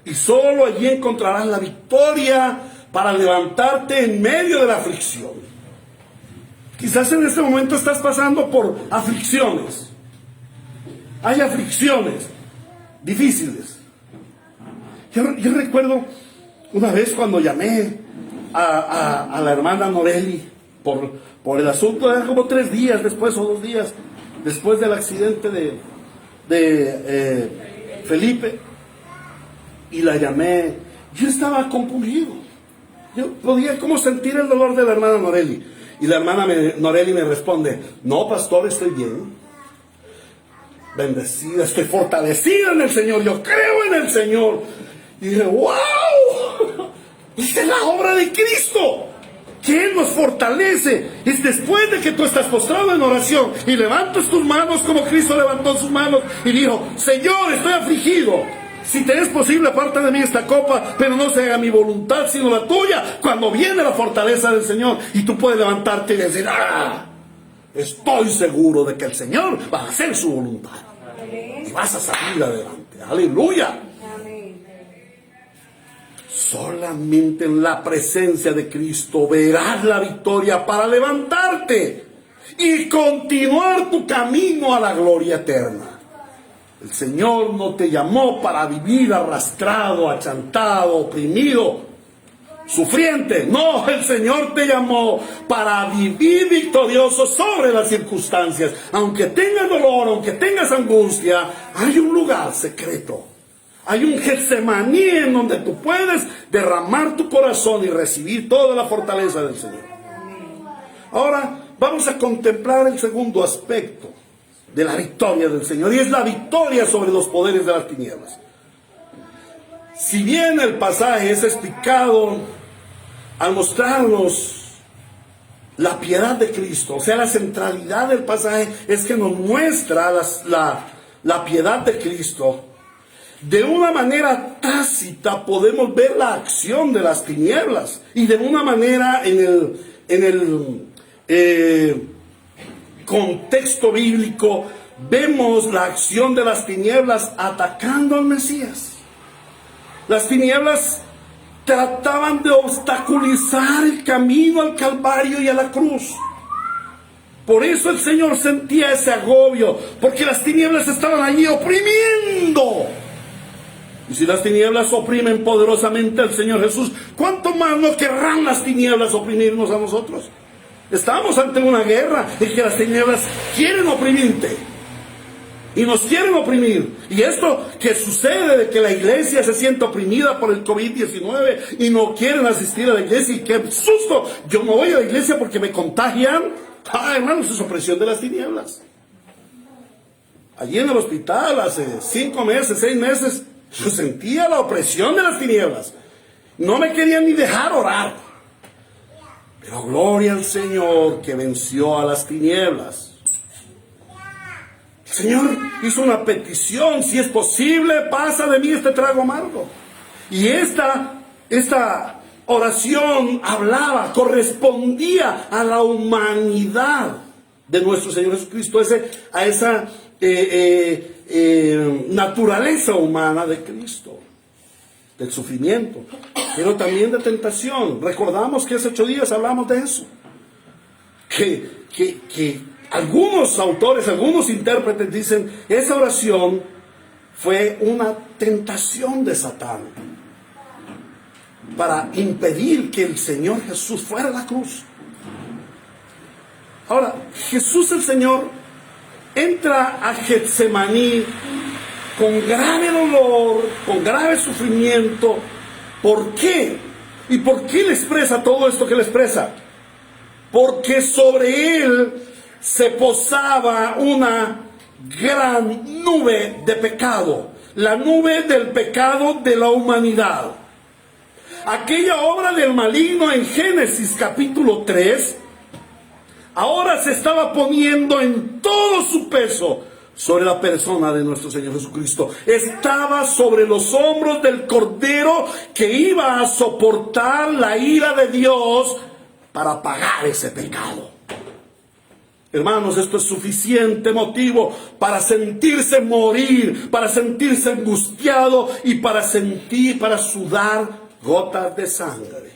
Y solo allí encontrarás la victoria para levantarte en medio de la aflicción. Quizás en este momento estás pasando por aflicciones. Hay aflicciones difíciles. Yo recuerdo una vez cuando llamé a la hermana Noreli por el asunto, era como 3 días después o 2 días después del accidente de Felipe. Y la llamé. Yo estaba compungido. Yo podía como sentir el dolor de la hermana Noreli. Y la hermana Noreli me responde: no, pastor, estoy bien. Bendecida, estoy fortalecida en el Señor. Yo creo en el Señor. Y dije, wow, esta es la obra de Cristo. que Él nos fortalece es después de que tú estás postrado en oración y levantas tus manos como Cristo levantó sus manos y dijo: Señor, estoy afligido, si te es posible, aparta de mí esta copa, pero no se haga mi voluntad sino la tuya. Cuando viene la fortaleza del Señor y tú puedes levantarte y decir: estoy seguro de que el Señor va a hacer su voluntad y vas a salir adelante. Aleluya. Solamente en la presencia de Cristo verás la victoria para levantarte y continuar tu camino a la gloria eterna. El Señor no te llamó para vivir arrastrado, achantado, oprimido, sufriente. No, el Señor te llamó para vivir victorioso sobre las circunstancias. Aunque tengas dolor, aunque tengas angustia, hay un lugar secreto. Hay un Getsemaní en donde tú puedes derramar tu corazón y recibir toda la fortaleza del Señor. Ahora vamos a contemplar el segundo aspecto de la victoria del Señor, y es la victoria sobre los poderes de las tinieblas. Si bien el pasaje es explicado al mostrarnos la piedad de Cristo, o sea, la centralidad del pasaje es que nos muestra la piedad de Cristo. De una manera tácita podemos ver la acción de las tinieblas, y de una manera en el contexto bíblico vemos la acción de las tinieblas atacando al Mesías. Las tinieblas trataban de obstaculizar el camino al Calvario y a la cruz. Por eso el Señor sentía ese agobio, porque las tinieblas estaban allí oprimiendo. Y si las tinieblas oprimen poderosamente al Señor Jesús, ¿cuánto más no querrán las tinieblas oprimirnos a nosotros? Estamos ante una guerra en que las tinieblas quieren oprimirte y nos quieren oprimir. Y esto que sucede de que la iglesia se siente oprimida por el COVID-19 y no quieren asistir a la iglesia, y qué susto, yo no voy a la iglesia porque me contagian. Hermanos, es opresión de las tinieblas. Allí en el hospital hace 5 meses, 6 meses, yo sentía la opresión de las tinieblas. No me querían ni dejar orar. Pero gloria al Señor que venció a las tinieblas. El Señor hizo una petición: si es posible, pasa de mí este trago amargo. Y esta oración hablaba, correspondía a la humanidad de nuestro Señor Jesucristo, a esa naturaleza humana de Cristo, del sufrimiento, pero también de tentación. Recordamos que hace 8 días hablamos de eso, que algunos autores, algunos intérpretes dicen: esa oración fue una tentación de Satán para impedir que el Señor Jesús fuera a la cruz. Ahora, Jesús el Señor entra a Getsemaní con grave dolor, con grave sufrimiento. ¿Por qué? ¿Y por qué le expresa todo esto que le expresa? Porque sobre él se posaba una gran nube de pecado, la nube del pecado de la humanidad. Aquella obra del maligno en Génesis capítulo 3, ahora se estaba poniendo en todo su peso sobre la persona de nuestro Señor Jesucristo. Estaba sobre los hombros del Cordero que iba a soportar la ira de Dios para pagar ese pecado. Hermanos, esto es suficiente motivo para sentirse morir, para sentirse angustiado y para sudar gotas de sangre.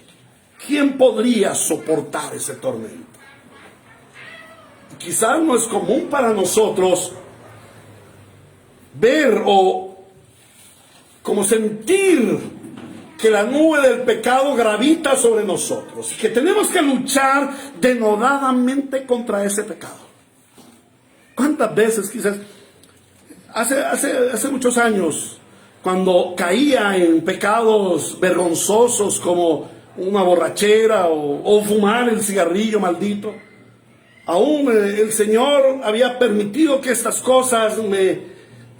¿Quién podría soportar ese tormento? Quizás no es común para nosotros ver o como sentir que la nube del pecado gravita sobre nosotros y que tenemos que luchar denodadamente contra ese pecado. ¿Cuántas veces, quizás hace muchos años, cuando caía en pecados vergonzosos como una borrachera o fumar el cigarrillo maldito, aún el Señor había permitido que estas cosas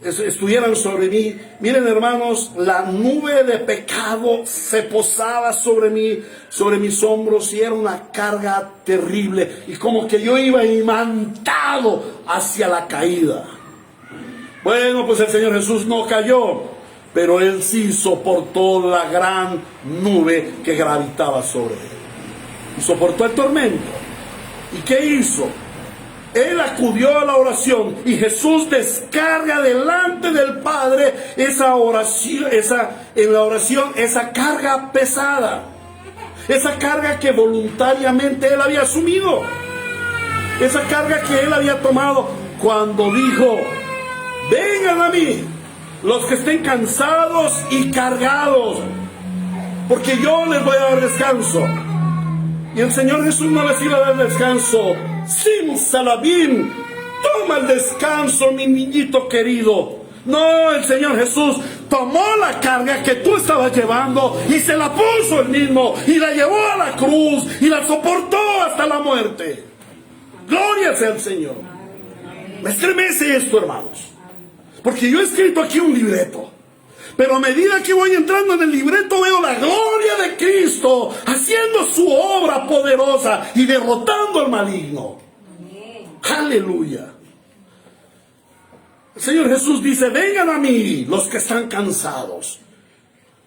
estuvieran sobre mí. Miren, hermanos, la nube de pecado se posaba sobre mí, sobre mis hombros, y era una carga terrible, y como que yo iba imantado hacia la caída. Bueno, pues el Señor Jesús no cayó, pero Él sí soportó la gran nube que gravitaba sobre Él, y soportó el tormento. ¿Y qué hizo? Él acudió a la oración, y Jesús descarga delante del Padre esa oración, esa carga pesada, esa carga que voluntariamente Él había asumido, esa carga que Él había tomado cuando dijo: vengan a mí los que estén cansados y cargados, porque yo les voy a dar descanso. Y el Señor Jesús no les iba a dar descanso sin salabín. Toma el descanso, mi niñito querido. No, el Señor Jesús tomó la carga que tú estabas llevando y se la puso Él mismo, y la llevó a la cruz y la soportó hasta la muerte. Gloria sea al Señor. Me estremece esto, hermanos, porque yo he escrito aquí un libreto, pero a medida que voy entrando en el libreto veo la gloria de Cristo haciendo su obra poderosa y derrotando al maligno. Aleluya. El Señor Jesús dice: vengan a mí los que están cansados.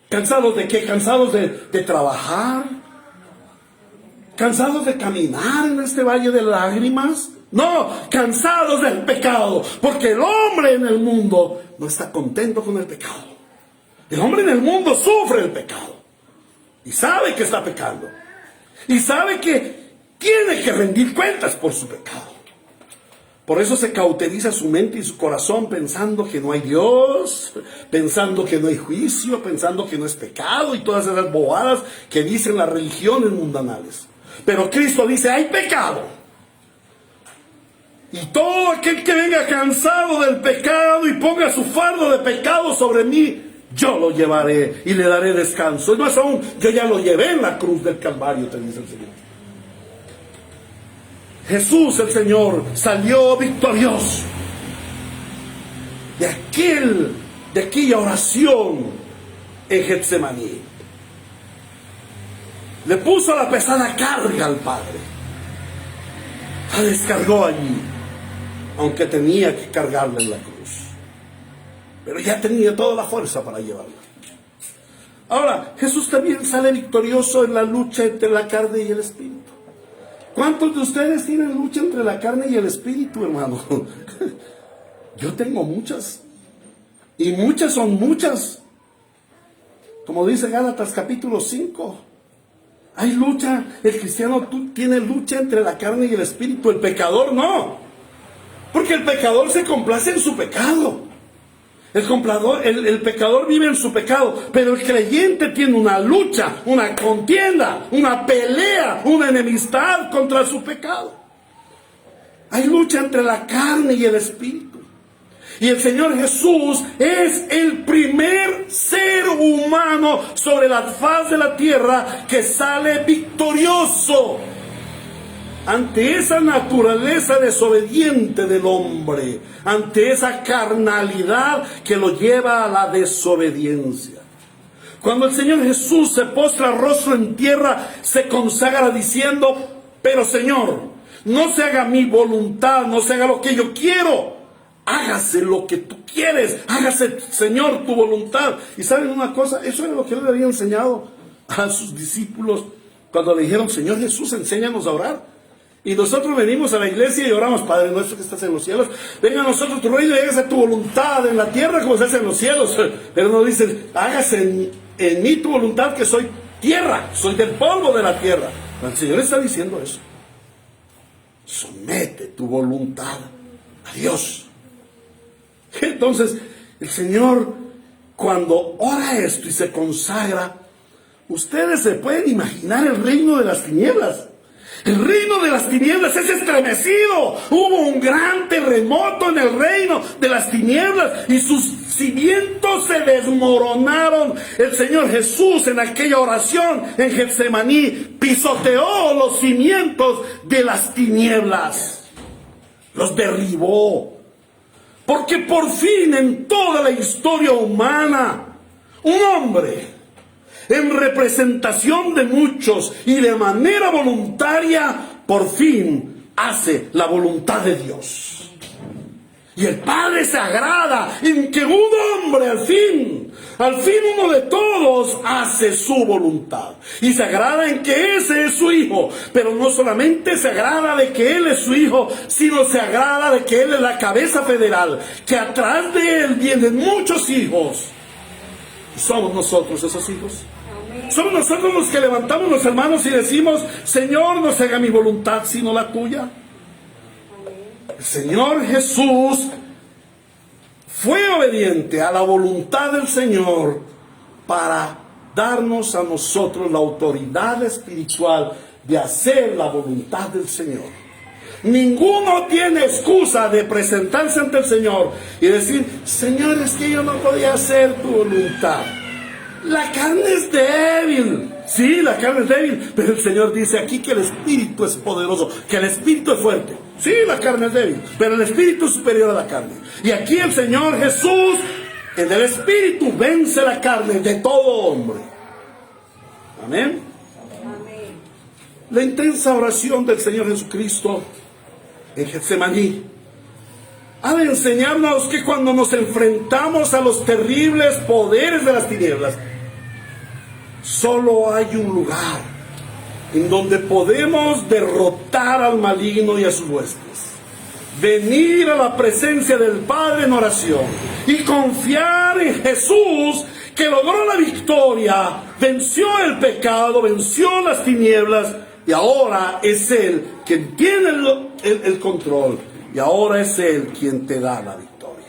¿Cansados de qué? ¿Cansados de trabajar? ¿Cansados de caminar en este valle de lágrimas? No, cansados del pecado, porque el hombre en el mundo no está contento con el pecado. El hombre en el mundo sufre el pecado y sabe que está pecando, y sabe que tiene que rendir cuentas por su pecado. Por eso se cauteriza su mente y su corazón pensando que no hay Dios, pensando que no hay juicio, pensando que no es pecado, y todas esas bobadas que dicen las religiones mundanales. Pero Cristo dice: hay pecado, y todo aquel que venga cansado del pecado y ponga su fardo de pecado sobre mí, yo lo llevaré y le daré descanso. Y más aún, yo ya lo llevé en la cruz del Calvario, te dice el Señor. Jesús, el Señor, salió victorioso de aquella oración en Getsemaní. Le puso la pesada carga al Padre, la descargó allí, aunque tenía que cargarla en la cruz, pero ya tenía toda la fuerza para llevarla. Ahora, Jesús también sale victorioso en la lucha entre la carne y el espíritu. ¿Cuántos de ustedes tienen lucha entre la carne y el espíritu, hermano? Yo tengo muchas, y muchas son muchas. Como dice Gálatas capítulo 5, hay lucha. El cristiano tiene lucha entre la carne y el espíritu. El pecador no, porque el pecador se complace en su pecado. El pecador vive en su pecado, pero el creyente tiene una lucha, una contienda, una pelea, una enemistad contra su pecado. Hay lucha entre la carne y el espíritu. Y el Señor Jesús es el primer ser humano sobre la faz de la tierra que sale victorioso ante esa naturaleza desobediente del hombre, ante esa carnalidad que lo lleva a la desobediencia. Cuando el Señor Jesús se postra rostro en tierra, se consagra diciendo: pero Señor, no se haga mi voluntad, no se haga lo que yo quiero, hágase lo que tú quieres, hágase, Señor, tu voluntad. Y ¿saben una cosa? Eso era lo que Él le había enseñado a sus discípulos cuando le dijeron: Señor Jesús, enséñanos a orar. Y nosotros venimos a la iglesia y oramos: Padre nuestro que estás en los cielos, venga a nosotros tu reino y hágase tu voluntad en la tierra como se hace en los cielos. Pero no dicen: hágase en mí tu voluntad, que soy tierra, soy del polvo de la tierra. El Señor está diciendo eso. Somete tu voluntad a Dios. Entonces el Señor, cuando ora esto y se consagra, ustedes se pueden imaginar el reino de las tinieblas. El reino de las tinieblas es estremecido. Hubo un gran terremoto en el reino de las tinieblas y sus cimientos se desmoronaron. El Señor Jesús, en aquella oración en Getsemaní, pisoteó los cimientos de las tinieblas, los derribó. Porque por fin en toda la historia humana, un hombre, en representación de muchos y de manera voluntaria, por fin hace la voluntad de Dios. Y el Padre se agrada en que un hombre al fin uno de todos hace su voluntad. Y se agrada en que ese es su Hijo. Pero no solamente se agrada de que Él es su Hijo, sino se agrada de que Él es la cabeza federal. Que atrás de Él vienen muchos hijos. ¿Y somos nosotros esos hijos? Somos nosotros los que levantamos los hermanos y decimos: Señor, no se haga mi voluntad sino la tuya. El Señor Jesús fue obediente a la voluntad del Señor para darnos a nosotros la autoridad espiritual de hacer la voluntad del Señor. Ninguno tiene excusa de presentarse ante el Señor y decir: Señor, es que yo no podía hacer tu voluntad. La carne es débil. Sí, la carne es débil, pero el Señor dice aquí que el Espíritu es poderoso, que el Espíritu es fuerte. Sí, la carne es débil, pero el Espíritu es superior a la carne. Y aquí el Señor Jesús, en el Espíritu, vence la carne de todo hombre. Amén. Amén. La intensa oración del Señor Jesucristo en Getsemaní ha de enseñarnos que cuando nos enfrentamos a los terribles poderes de las tinieblas, solo hay un lugar en donde podemos derrotar al maligno y a sus huestes. Venir a la presencia del Padre en oración y confiar en Jesús, que logró la victoria, venció el pecado, venció las tinieblas, y ahora es Él quien tiene el control, y ahora es Él quien te da la victoria.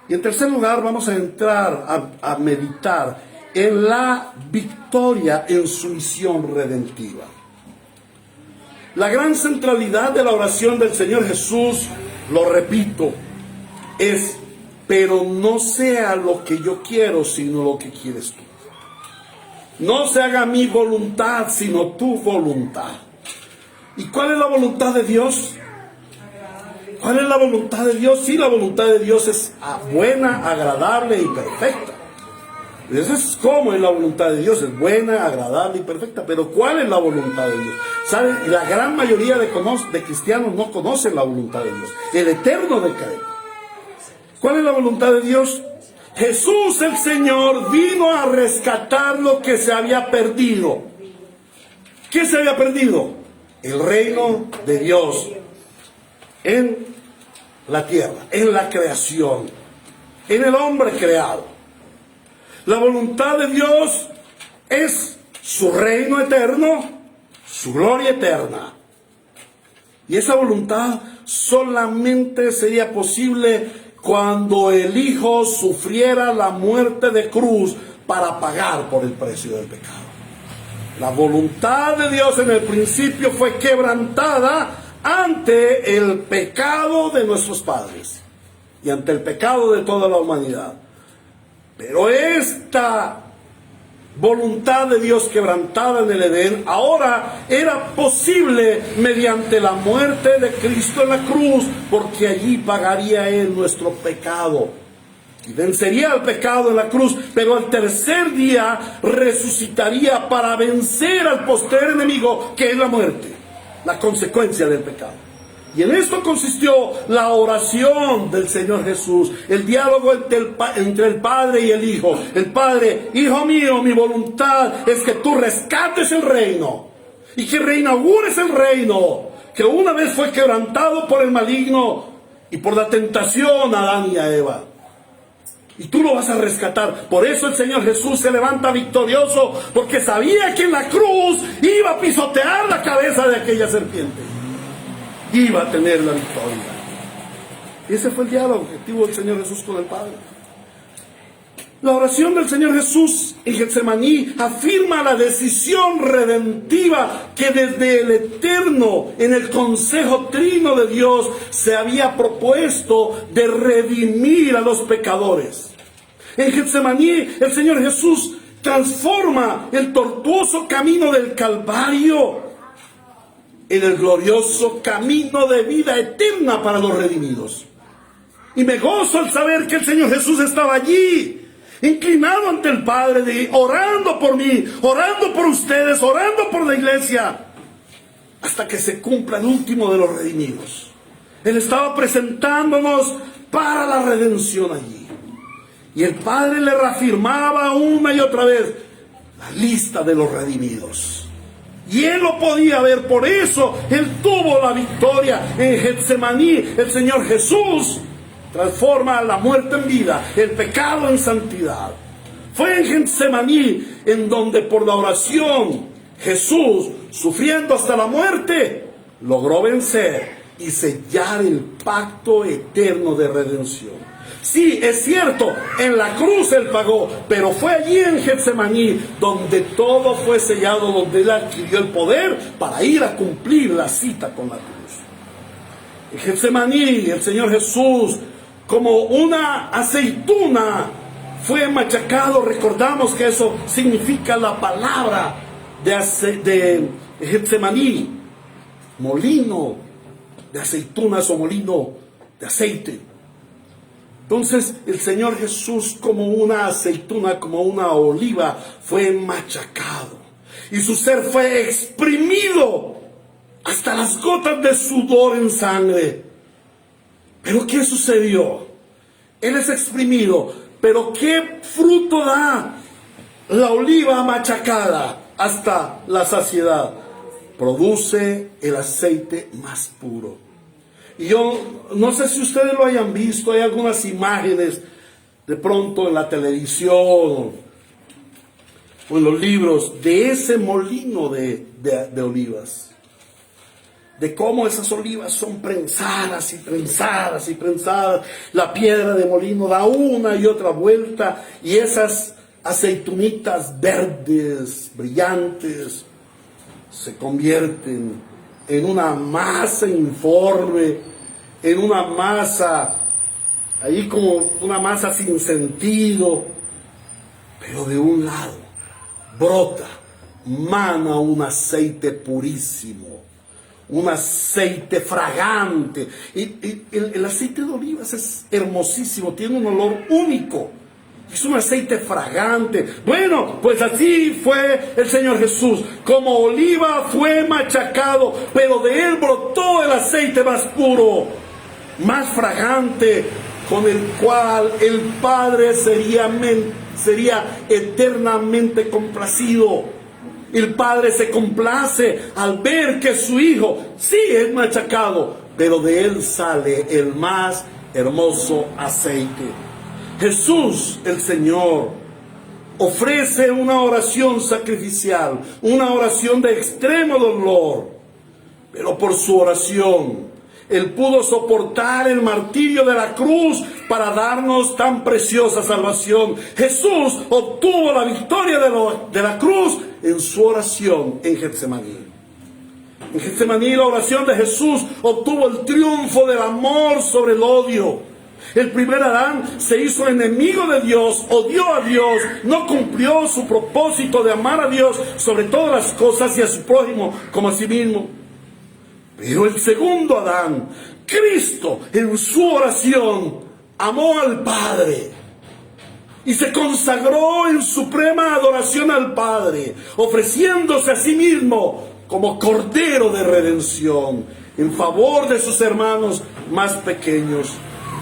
Y en tercer lugar vamos a entrar a meditar en la victoria en su misión redentiva. La gran centralidad de la oración del Señor Jesús, lo repito, es: pero no sea lo que yo quiero, sino lo que quieres tú. No se haga mi voluntad, sino tu voluntad. ¿Y cuál es la voluntad de Dios? ¿Cuál es la voluntad de Dios? Sí, la voluntad de Dios es buena, agradable y perfecta. Eso es como es la voluntad de Dios, es buena, agradable y perfecta. Pero ¿cuál es la voluntad de Dios? ¿Saben? La gran mayoría de cristianos no conocen la voluntad de Dios, el eterno decreto. ¿Cuál es la voluntad de Dios? Jesús el Señor vino a rescatar lo que se había perdido. ¿Qué se había perdido? El reino de Dios en la tierra, en la creación, en el hombre creado. La voluntad de Dios es su reino eterno, su gloria eterna. Y esa voluntad solamente sería posible cuando el Hijo sufriera la muerte de cruz para pagar por el precio del pecado. La voluntad de Dios en el principio fue quebrantada ante el pecado de nuestros padres y ante el pecado de toda la humanidad. Pero esta voluntad de Dios quebrantada en el Edén ahora era posible mediante la muerte de Cristo en la cruz, porque allí pagaría Él nuestro pecado y vencería el pecado en la cruz, pero al tercer día resucitaría para vencer al postrer enemigo, que es la muerte, la consecuencia del pecado. Y en esto consistió la oración del Señor Jesús, el diálogo entre el Padre y el Hijo. El Padre: Hijo mío, mi voluntad es que tú rescates el reino y que reinaugures el reino que una vez fue quebrantado por el maligno y por la tentación a Adán y a Eva. Y tú lo vas a rescatar. Por eso el Señor Jesús se levanta victorioso, porque sabía que en la cruz iba a pisotear la cabeza de aquella serpiente. Iba a tener la victoria. Y ese fue el diálogo que tuvo el Señor Jesús con el Padre. La oración del Señor Jesús en Getsemaní afirma la decisión redentiva que desde el eterno, en el consejo trino de Dios, se había propuesto de redimir a los pecadores. En Getsemaní el Señor Jesús transforma el tortuoso camino del Calvario en el glorioso camino de vida eterna para los redimidos. Y me gozo al saber que el Señor Jesús estaba allí, inclinado ante el Padre, orando por mí, orando por ustedes, orando por la iglesia, hasta que se cumpla el último de los redimidos. Él estaba presentándonos para la redención allí. Y el Padre le reafirmaba una y otra vez la lista de los redimidos. Y él lo podía ver, por eso él tuvo la victoria en Getsemaní. El Señor Jesús transforma la muerte en vida, el pecado en santidad. Fue en Getsemaní en donde por la oración Jesús, sufriendo hasta la muerte, logró vencer y sellar el pacto eterno de redención. Sí, es cierto, en la cruz él pagó, pero fue allí en Getsemaní donde todo fue sellado, donde él adquirió el poder para ir a cumplir la cita con la cruz. En Getsemaní el Señor Jesús, como una aceituna, fue machacado. Recordamos que eso significa la palabra de Getsemaní, molino de aceitunas o molino de aceite. Entonces el Señor Jesús, como una aceituna, como una oliva, fue machacado. Y su ser fue exprimido hasta las gotas de sudor en sangre. ¿Pero qué sucedió? Él es exprimido, pero ¿qué fruto da la oliva machacada hasta la saciedad? Produce el aceite más puro. Y yo no sé si ustedes lo hayan visto, hay algunas imágenes de pronto en la televisión o en los libros de ese molino de olivas. De cómo esas olivas son prensadas y prensadas y prensadas. La piedra de molino da una y otra vuelta y esas aceitunitas verdes, brillantes, se convierten en una masa informe, en una masa, ahí como una masa sin sentido, pero de un lado brota, mana un aceite purísimo, un aceite fragante. Y el aceite de olivas es hermosísimo, tiene un olor único. Es un aceite fragante. Bueno, pues así fue el Señor Jesús. Como oliva fue machacado, pero de él brotó el aceite más puro, más fragante, con el cual el Padre sería eternamente complacido. El Padre se complace al ver que su Hijo sí es machacado, pero de él sale el más hermoso aceite. Jesús, el Señor, ofrece una oración sacrificial, una oración de extremo dolor, pero por su oración, Él pudo soportar el martirio de la cruz para darnos tan preciosa salvación. Jesús obtuvo la victoria de la cruz en su oración en Getsemaní. En Getsemaní la oración de Jesús obtuvo el triunfo del amor sobre el odio. El primer Adán se hizo enemigo de Dios, odió a Dios, no cumplió su propósito de amar a Dios sobre todas las cosas y a su prójimo como a sí mismo. Pero el segundo Adán, Cristo, en su oración, amó al Padre y se consagró en suprema adoración al Padre, ofreciéndose a sí mismo como Cordero de redención en favor de sus hermanos más pequeños.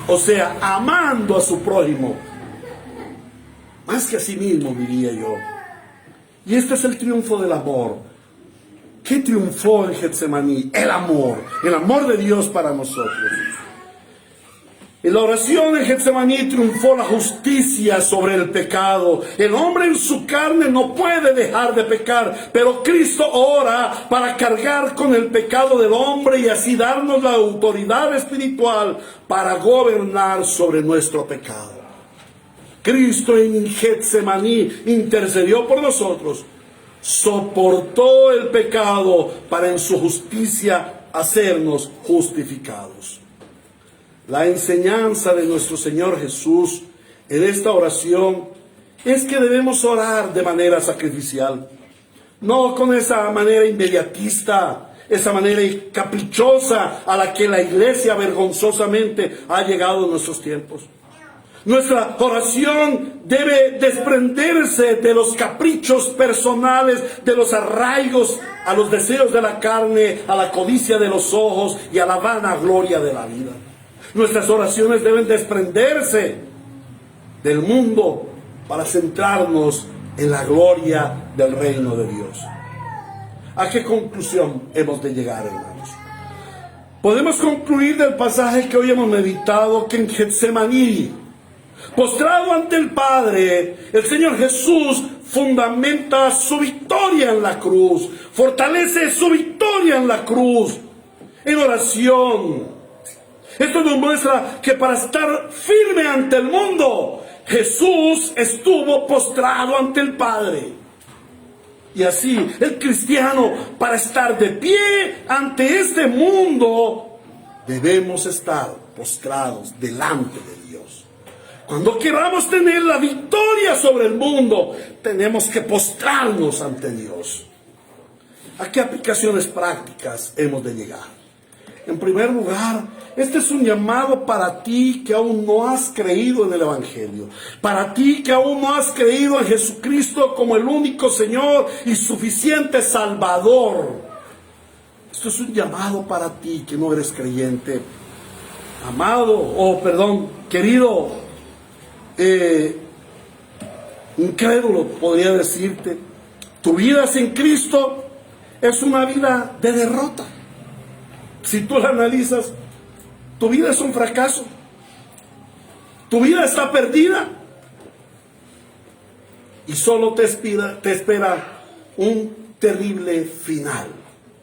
O sea, amando a su prójimo, más que a sí mismo, diría yo. Y este es el triunfo del amor. ¿Qué triunfó en Getsemaní? El amor de Dios para nosotros. En la oración en Getsemaní triunfó la justicia sobre el pecado. El hombre en su carne no puede dejar de pecar, pero Cristo ora para cargar con el pecado del hombre y así darnos la autoridad espiritual para gobernar sobre nuestro pecado. Cristo en Getsemaní intercedió por nosotros, soportó el pecado para en su justicia hacernos justificados. La enseñanza de nuestro Señor Jesús en esta oración es que debemos orar de manera sacrificial, no con esa manera inmediatista esa manera caprichosa a la que la iglesia vergonzosamente ha llegado en nuestros tiempos. Nuestra oración debe desprenderse de los caprichos personales, de los arraigos a los deseos de la carne, a la codicia de los ojos y a la vanagloria de la vida. Nuestras oraciones deben desprenderse del mundo para centrarnos en la gloria del reino de Dios. ¿A qué conclusión hemos de llegar, hermanos? Podemos concluir del pasaje que hoy hemos meditado que en Getsemaní, postrado ante el Padre, el Señor Jesús fundamenta su victoria en la cruz, fortalece su victoria en la cruz, en oración. Esto nos muestra que para estar firme ante el mundo, Jesús estuvo postrado ante el Padre. Y así, el cristiano, para estar de pie ante este mundo, debemos estar postrados delante de Dios. Cuando queramos tener la victoria sobre el mundo, tenemos que postrarnos ante Dios. ¿A qué aplicaciones prácticas hemos de llegar? En primer lugar, este es un llamado para ti que aún no has creído en el Evangelio. Para ti que aún no has creído en Jesucristo como el único Señor y suficiente Salvador. Esto es un llamado para ti que no eres creyente. Querido, incrédulo, podría decirte. Tu vida sin Cristo es una vida de derrota. Si tú la analizas, tu vida es un fracaso. Tu vida está perdida. Y solo te espera un terrible final.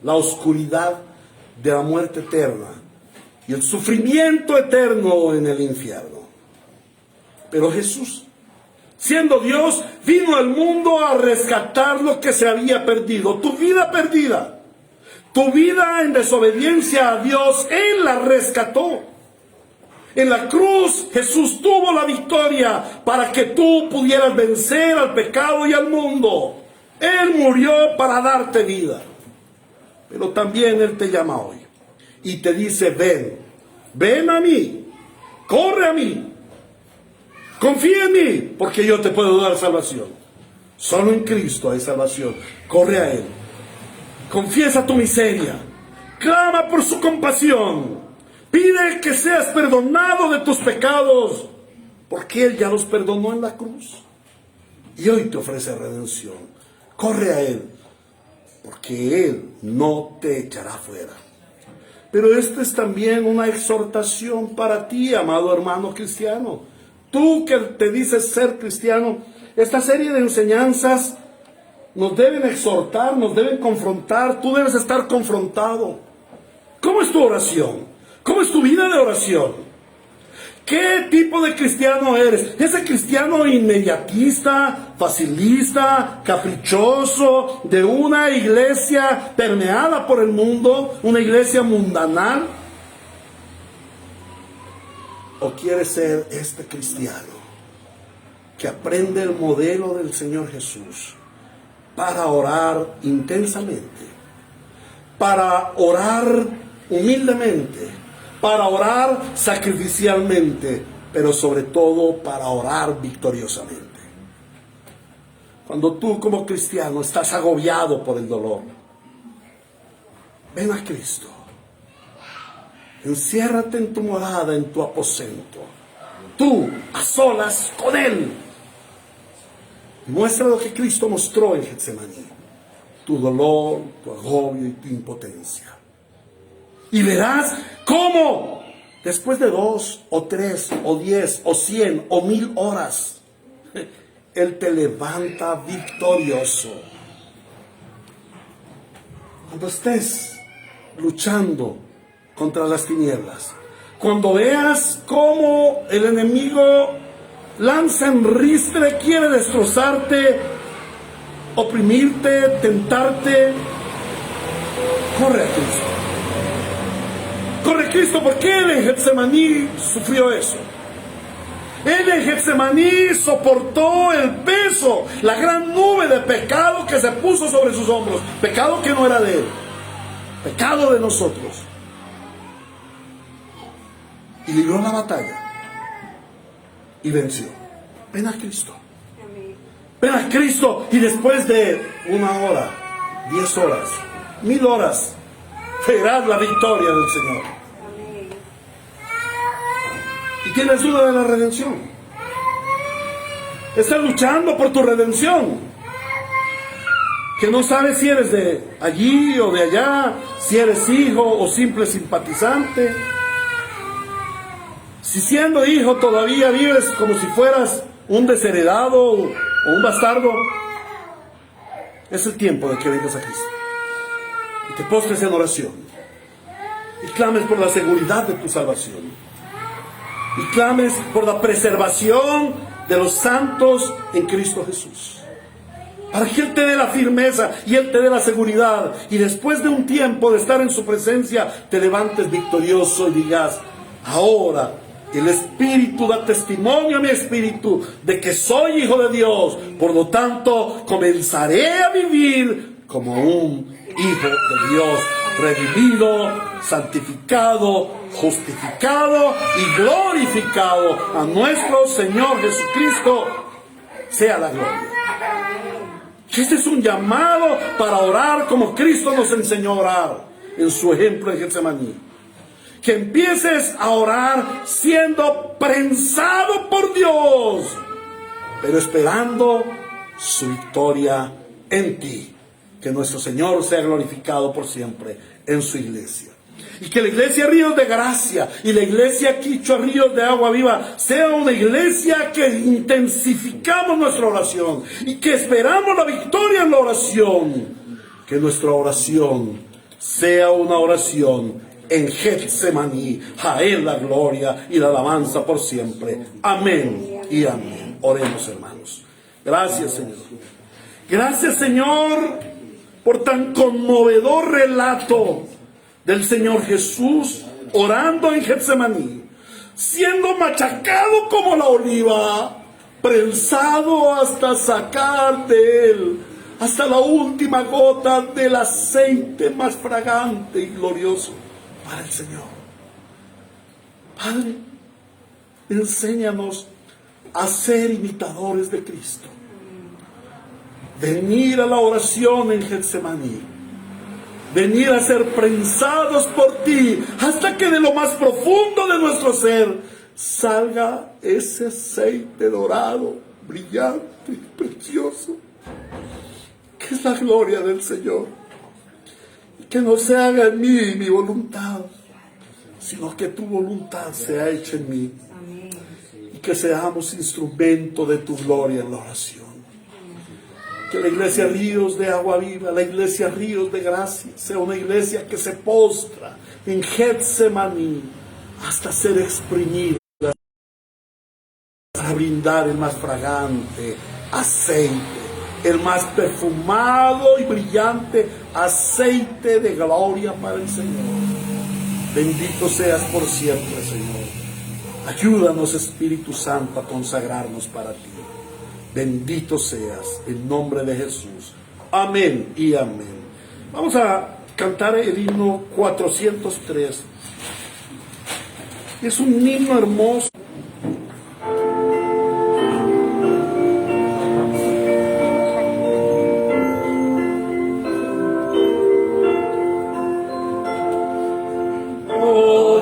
La oscuridad de la muerte eterna y el sufrimiento eterno en el infierno. Pero Jesús, siendo Dios, vino al mundo a rescatar lo que se había perdido. Tu vida perdida. Tu vida en desobediencia a Dios, Él la rescató. En la cruz Jesús tuvo la victoria para que tú pudieras vencer al pecado y al mundo. Él murió para darte vida. Pero también Él te llama hoy y te dice: ven a mí, corre a mí, confía en mí, porque yo te puedo dar salvación. Solo en Cristo hay salvación. Corre a Él. Confiesa tu miseria, clama por su compasión, pide que seas perdonado de tus pecados, porque Él ya los perdonó en la cruz y hoy te ofrece redención. Corre a Él, porque Él no te echará fuera. Pero esta es también una exhortación para ti, amado hermano cristiano. Tú que te dices ser cristiano, esta serie de enseñanzas nos deben exhortar, nos deben confrontar. Tú debes estar confrontado. ¿Cómo es tu oración? ¿Cómo es tu vida de oración? ¿Qué tipo de cristiano eres? ¿Ese cristiano inmediatista, facilista, caprichoso, de una iglesia permeada por el mundo, una iglesia mundanal? ¿O quieres ser este cristiano que aprende el modelo del Señor Jesús para orar intensamente, para orar humildemente, para orar sacrificialmente, pero sobre todo para orar victoriosamente? Cuando tú como cristiano estás agobiado por el dolor, ven a Cristo. Enciérrate en tu morada, en tu aposento, tú a solas con Él. Muestra lo que Cristo mostró en Getsemaní: tu dolor, tu agobio y tu impotencia. Y verás cómo después de 2 o 3 o 10 o 100 o 1000 horas, Él te levanta victorioso. Cuando estés luchando contra las tinieblas, cuando veas cómo el enemigo lanza en ristre, quiere destrozarte, oprimirte, tentarte, corre a Cristo. Corre a Cristo, porque Él en Getsemaní sufrió eso. Él en Getsemaní soportó el peso, la gran nube de pecado que se puso sobre sus hombros, pecado que no era de Él. pecado de nosotros, y libró la batalla y venció. Ven a Cristo. Ven a Cristo, y después de 1 hora, 10 horas, 1000 horas, verás la victoria del Señor. Y tienes duda de la redención. Estás luchando por tu redención, que no sabes si eres de allí o de allá, si eres hijo o simple simpatizante. Si siendo hijo todavía vives como si fueras un desheredado o un bastardo, es el tiempo de que vengas a Cristo y te postres en oración y clames por la seguridad de tu salvación y clames por la preservación de los santos en Cristo Jesús, para que Él te dé la firmeza y Él te dé la seguridad, y después de un tiempo de estar en su presencia te levantes victorioso y digas: ahora el Espíritu da testimonio a mi espíritu de que soy hijo de Dios, por lo tanto comenzaré a vivir como un hijo de Dios, redimido, santificado, justificado y glorificado. A nuestro Señor Jesucristo sea la gloria. Este es un llamado para orar como Cristo nos enseñó a orar en su ejemplo en Getsemaní. Que empieces a orar siendo prensado por Dios, pero esperando su victoria en ti. Que nuestro Señor sea glorificado por siempre en su iglesia. Y que la iglesia Ríos de Gracia y la iglesia Quichua Ríos de Agua Viva sea una iglesia que intensificamos nuestra oración y que esperamos la victoria en la oración. Que nuestra oración sea una oración en Getsemaní. A Él la gloria y la alabanza por siempre. Amén y amén. Oremos, hermanos. Gracias, Señor. Gracias, Señor, por tan conmovedor relato del Señor Jesús orando en Getsemaní, siendo machacado como la oliva, prensado hasta sacar de él hasta la última gota del aceite más fragante y glorioso para el Señor. Padre, enséñanos a ser imitadores de Cristo. Venir a la oración en Getsemaní. Venir a ser prensados por ti hasta que de lo más profundo de nuestro ser salga ese aceite dorado, brillante, precioso, que es la gloria del Señor. Que no se haga en mí mi voluntad, sino que tu voluntad sea hecha en mí. Amén. Y que seamos instrumento de tu gloria en la oración. Que la iglesia Ríos de Agua Viva, la iglesia Ríos de Gracia, sea una iglesia que se postra en Getsemaní hasta ser exprimida para brindar el más fragante aceite, el más perfumado y brillante aceite de gloria para el Señor. Bendito seas por siempre, Señor. Ayúdanos, Espíritu Santo, a consagrarnos para ti. Bendito seas, en nombre de Jesús. Amén y amén. Vamos a cantar el himno 403. Es un himno hermoso. Oh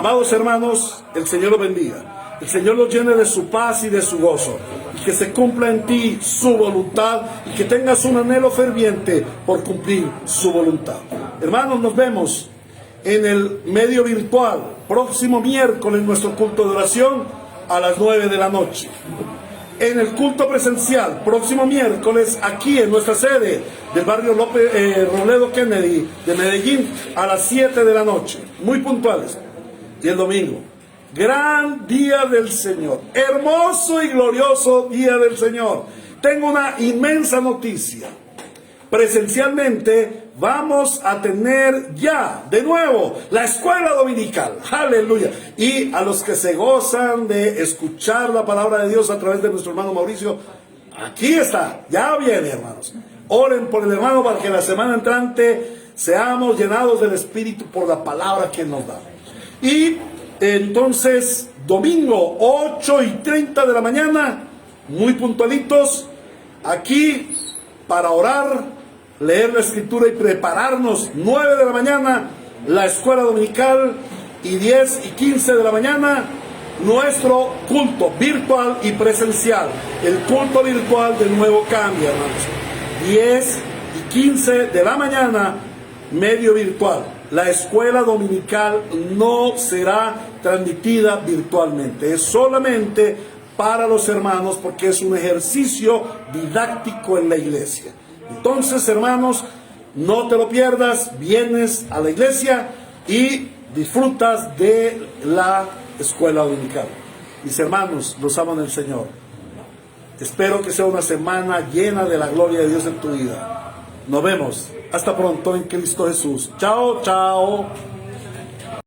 Amados hermanos, el Señor los bendiga. El Señor los llene de su paz y de su gozo. Y que se cumpla en ti su voluntad y que tengas un anhelo ferviente por cumplir su voluntad. Hermanos, nos vemos en el medio virtual próximo miércoles en nuestro culto de oración a las 9 de la noche. En el culto presencial próximo miércoles aquí en nuestra sede del barrio Robledo Kennedy de Medellín a las 7 de la noche, muy puntuales. Y el domingo, gran día del Señor, hermoso y glorioso día del Señor. Tengo una inmensa noticia. Presencialmente vamos a tener ya de nuevo la escuela dominical, aleluya, y a los que se gozan de escuchar la palabra de Dios a través de nuestro hermano Mauricio, aquí está, ya viene, hermanos. Oren por el hermano para que la semana entrante seamos llenados del Espíritu por la palabra que nos da. Y entonces domingo 8:30 de la mañana, muy puntualitos, aquí para orar, leer la escritura y prepararnos. 9 de la mañana la escuela dominical y 10:15 de la mañana nuestro culto virtual y presencial. El culto virtual de nuevo cambia, hermanos. 10:15 de la mañana medio virtual. La escuela dominical no será transmitida virtualmente, es solamente para los hermanos porque es un ejercicio didáctico en la iglesia. Entonces, hermanos, no te lo pierdas, vienes a la iglesia y disfrutas de la escuela dominical. Mis hermanos, los aman el Señor. Espero que sea una semana llena de la gloria de Dios en tu vida. Nos vemos. Hasta pronto en Cristo Jesús. Chao, chao.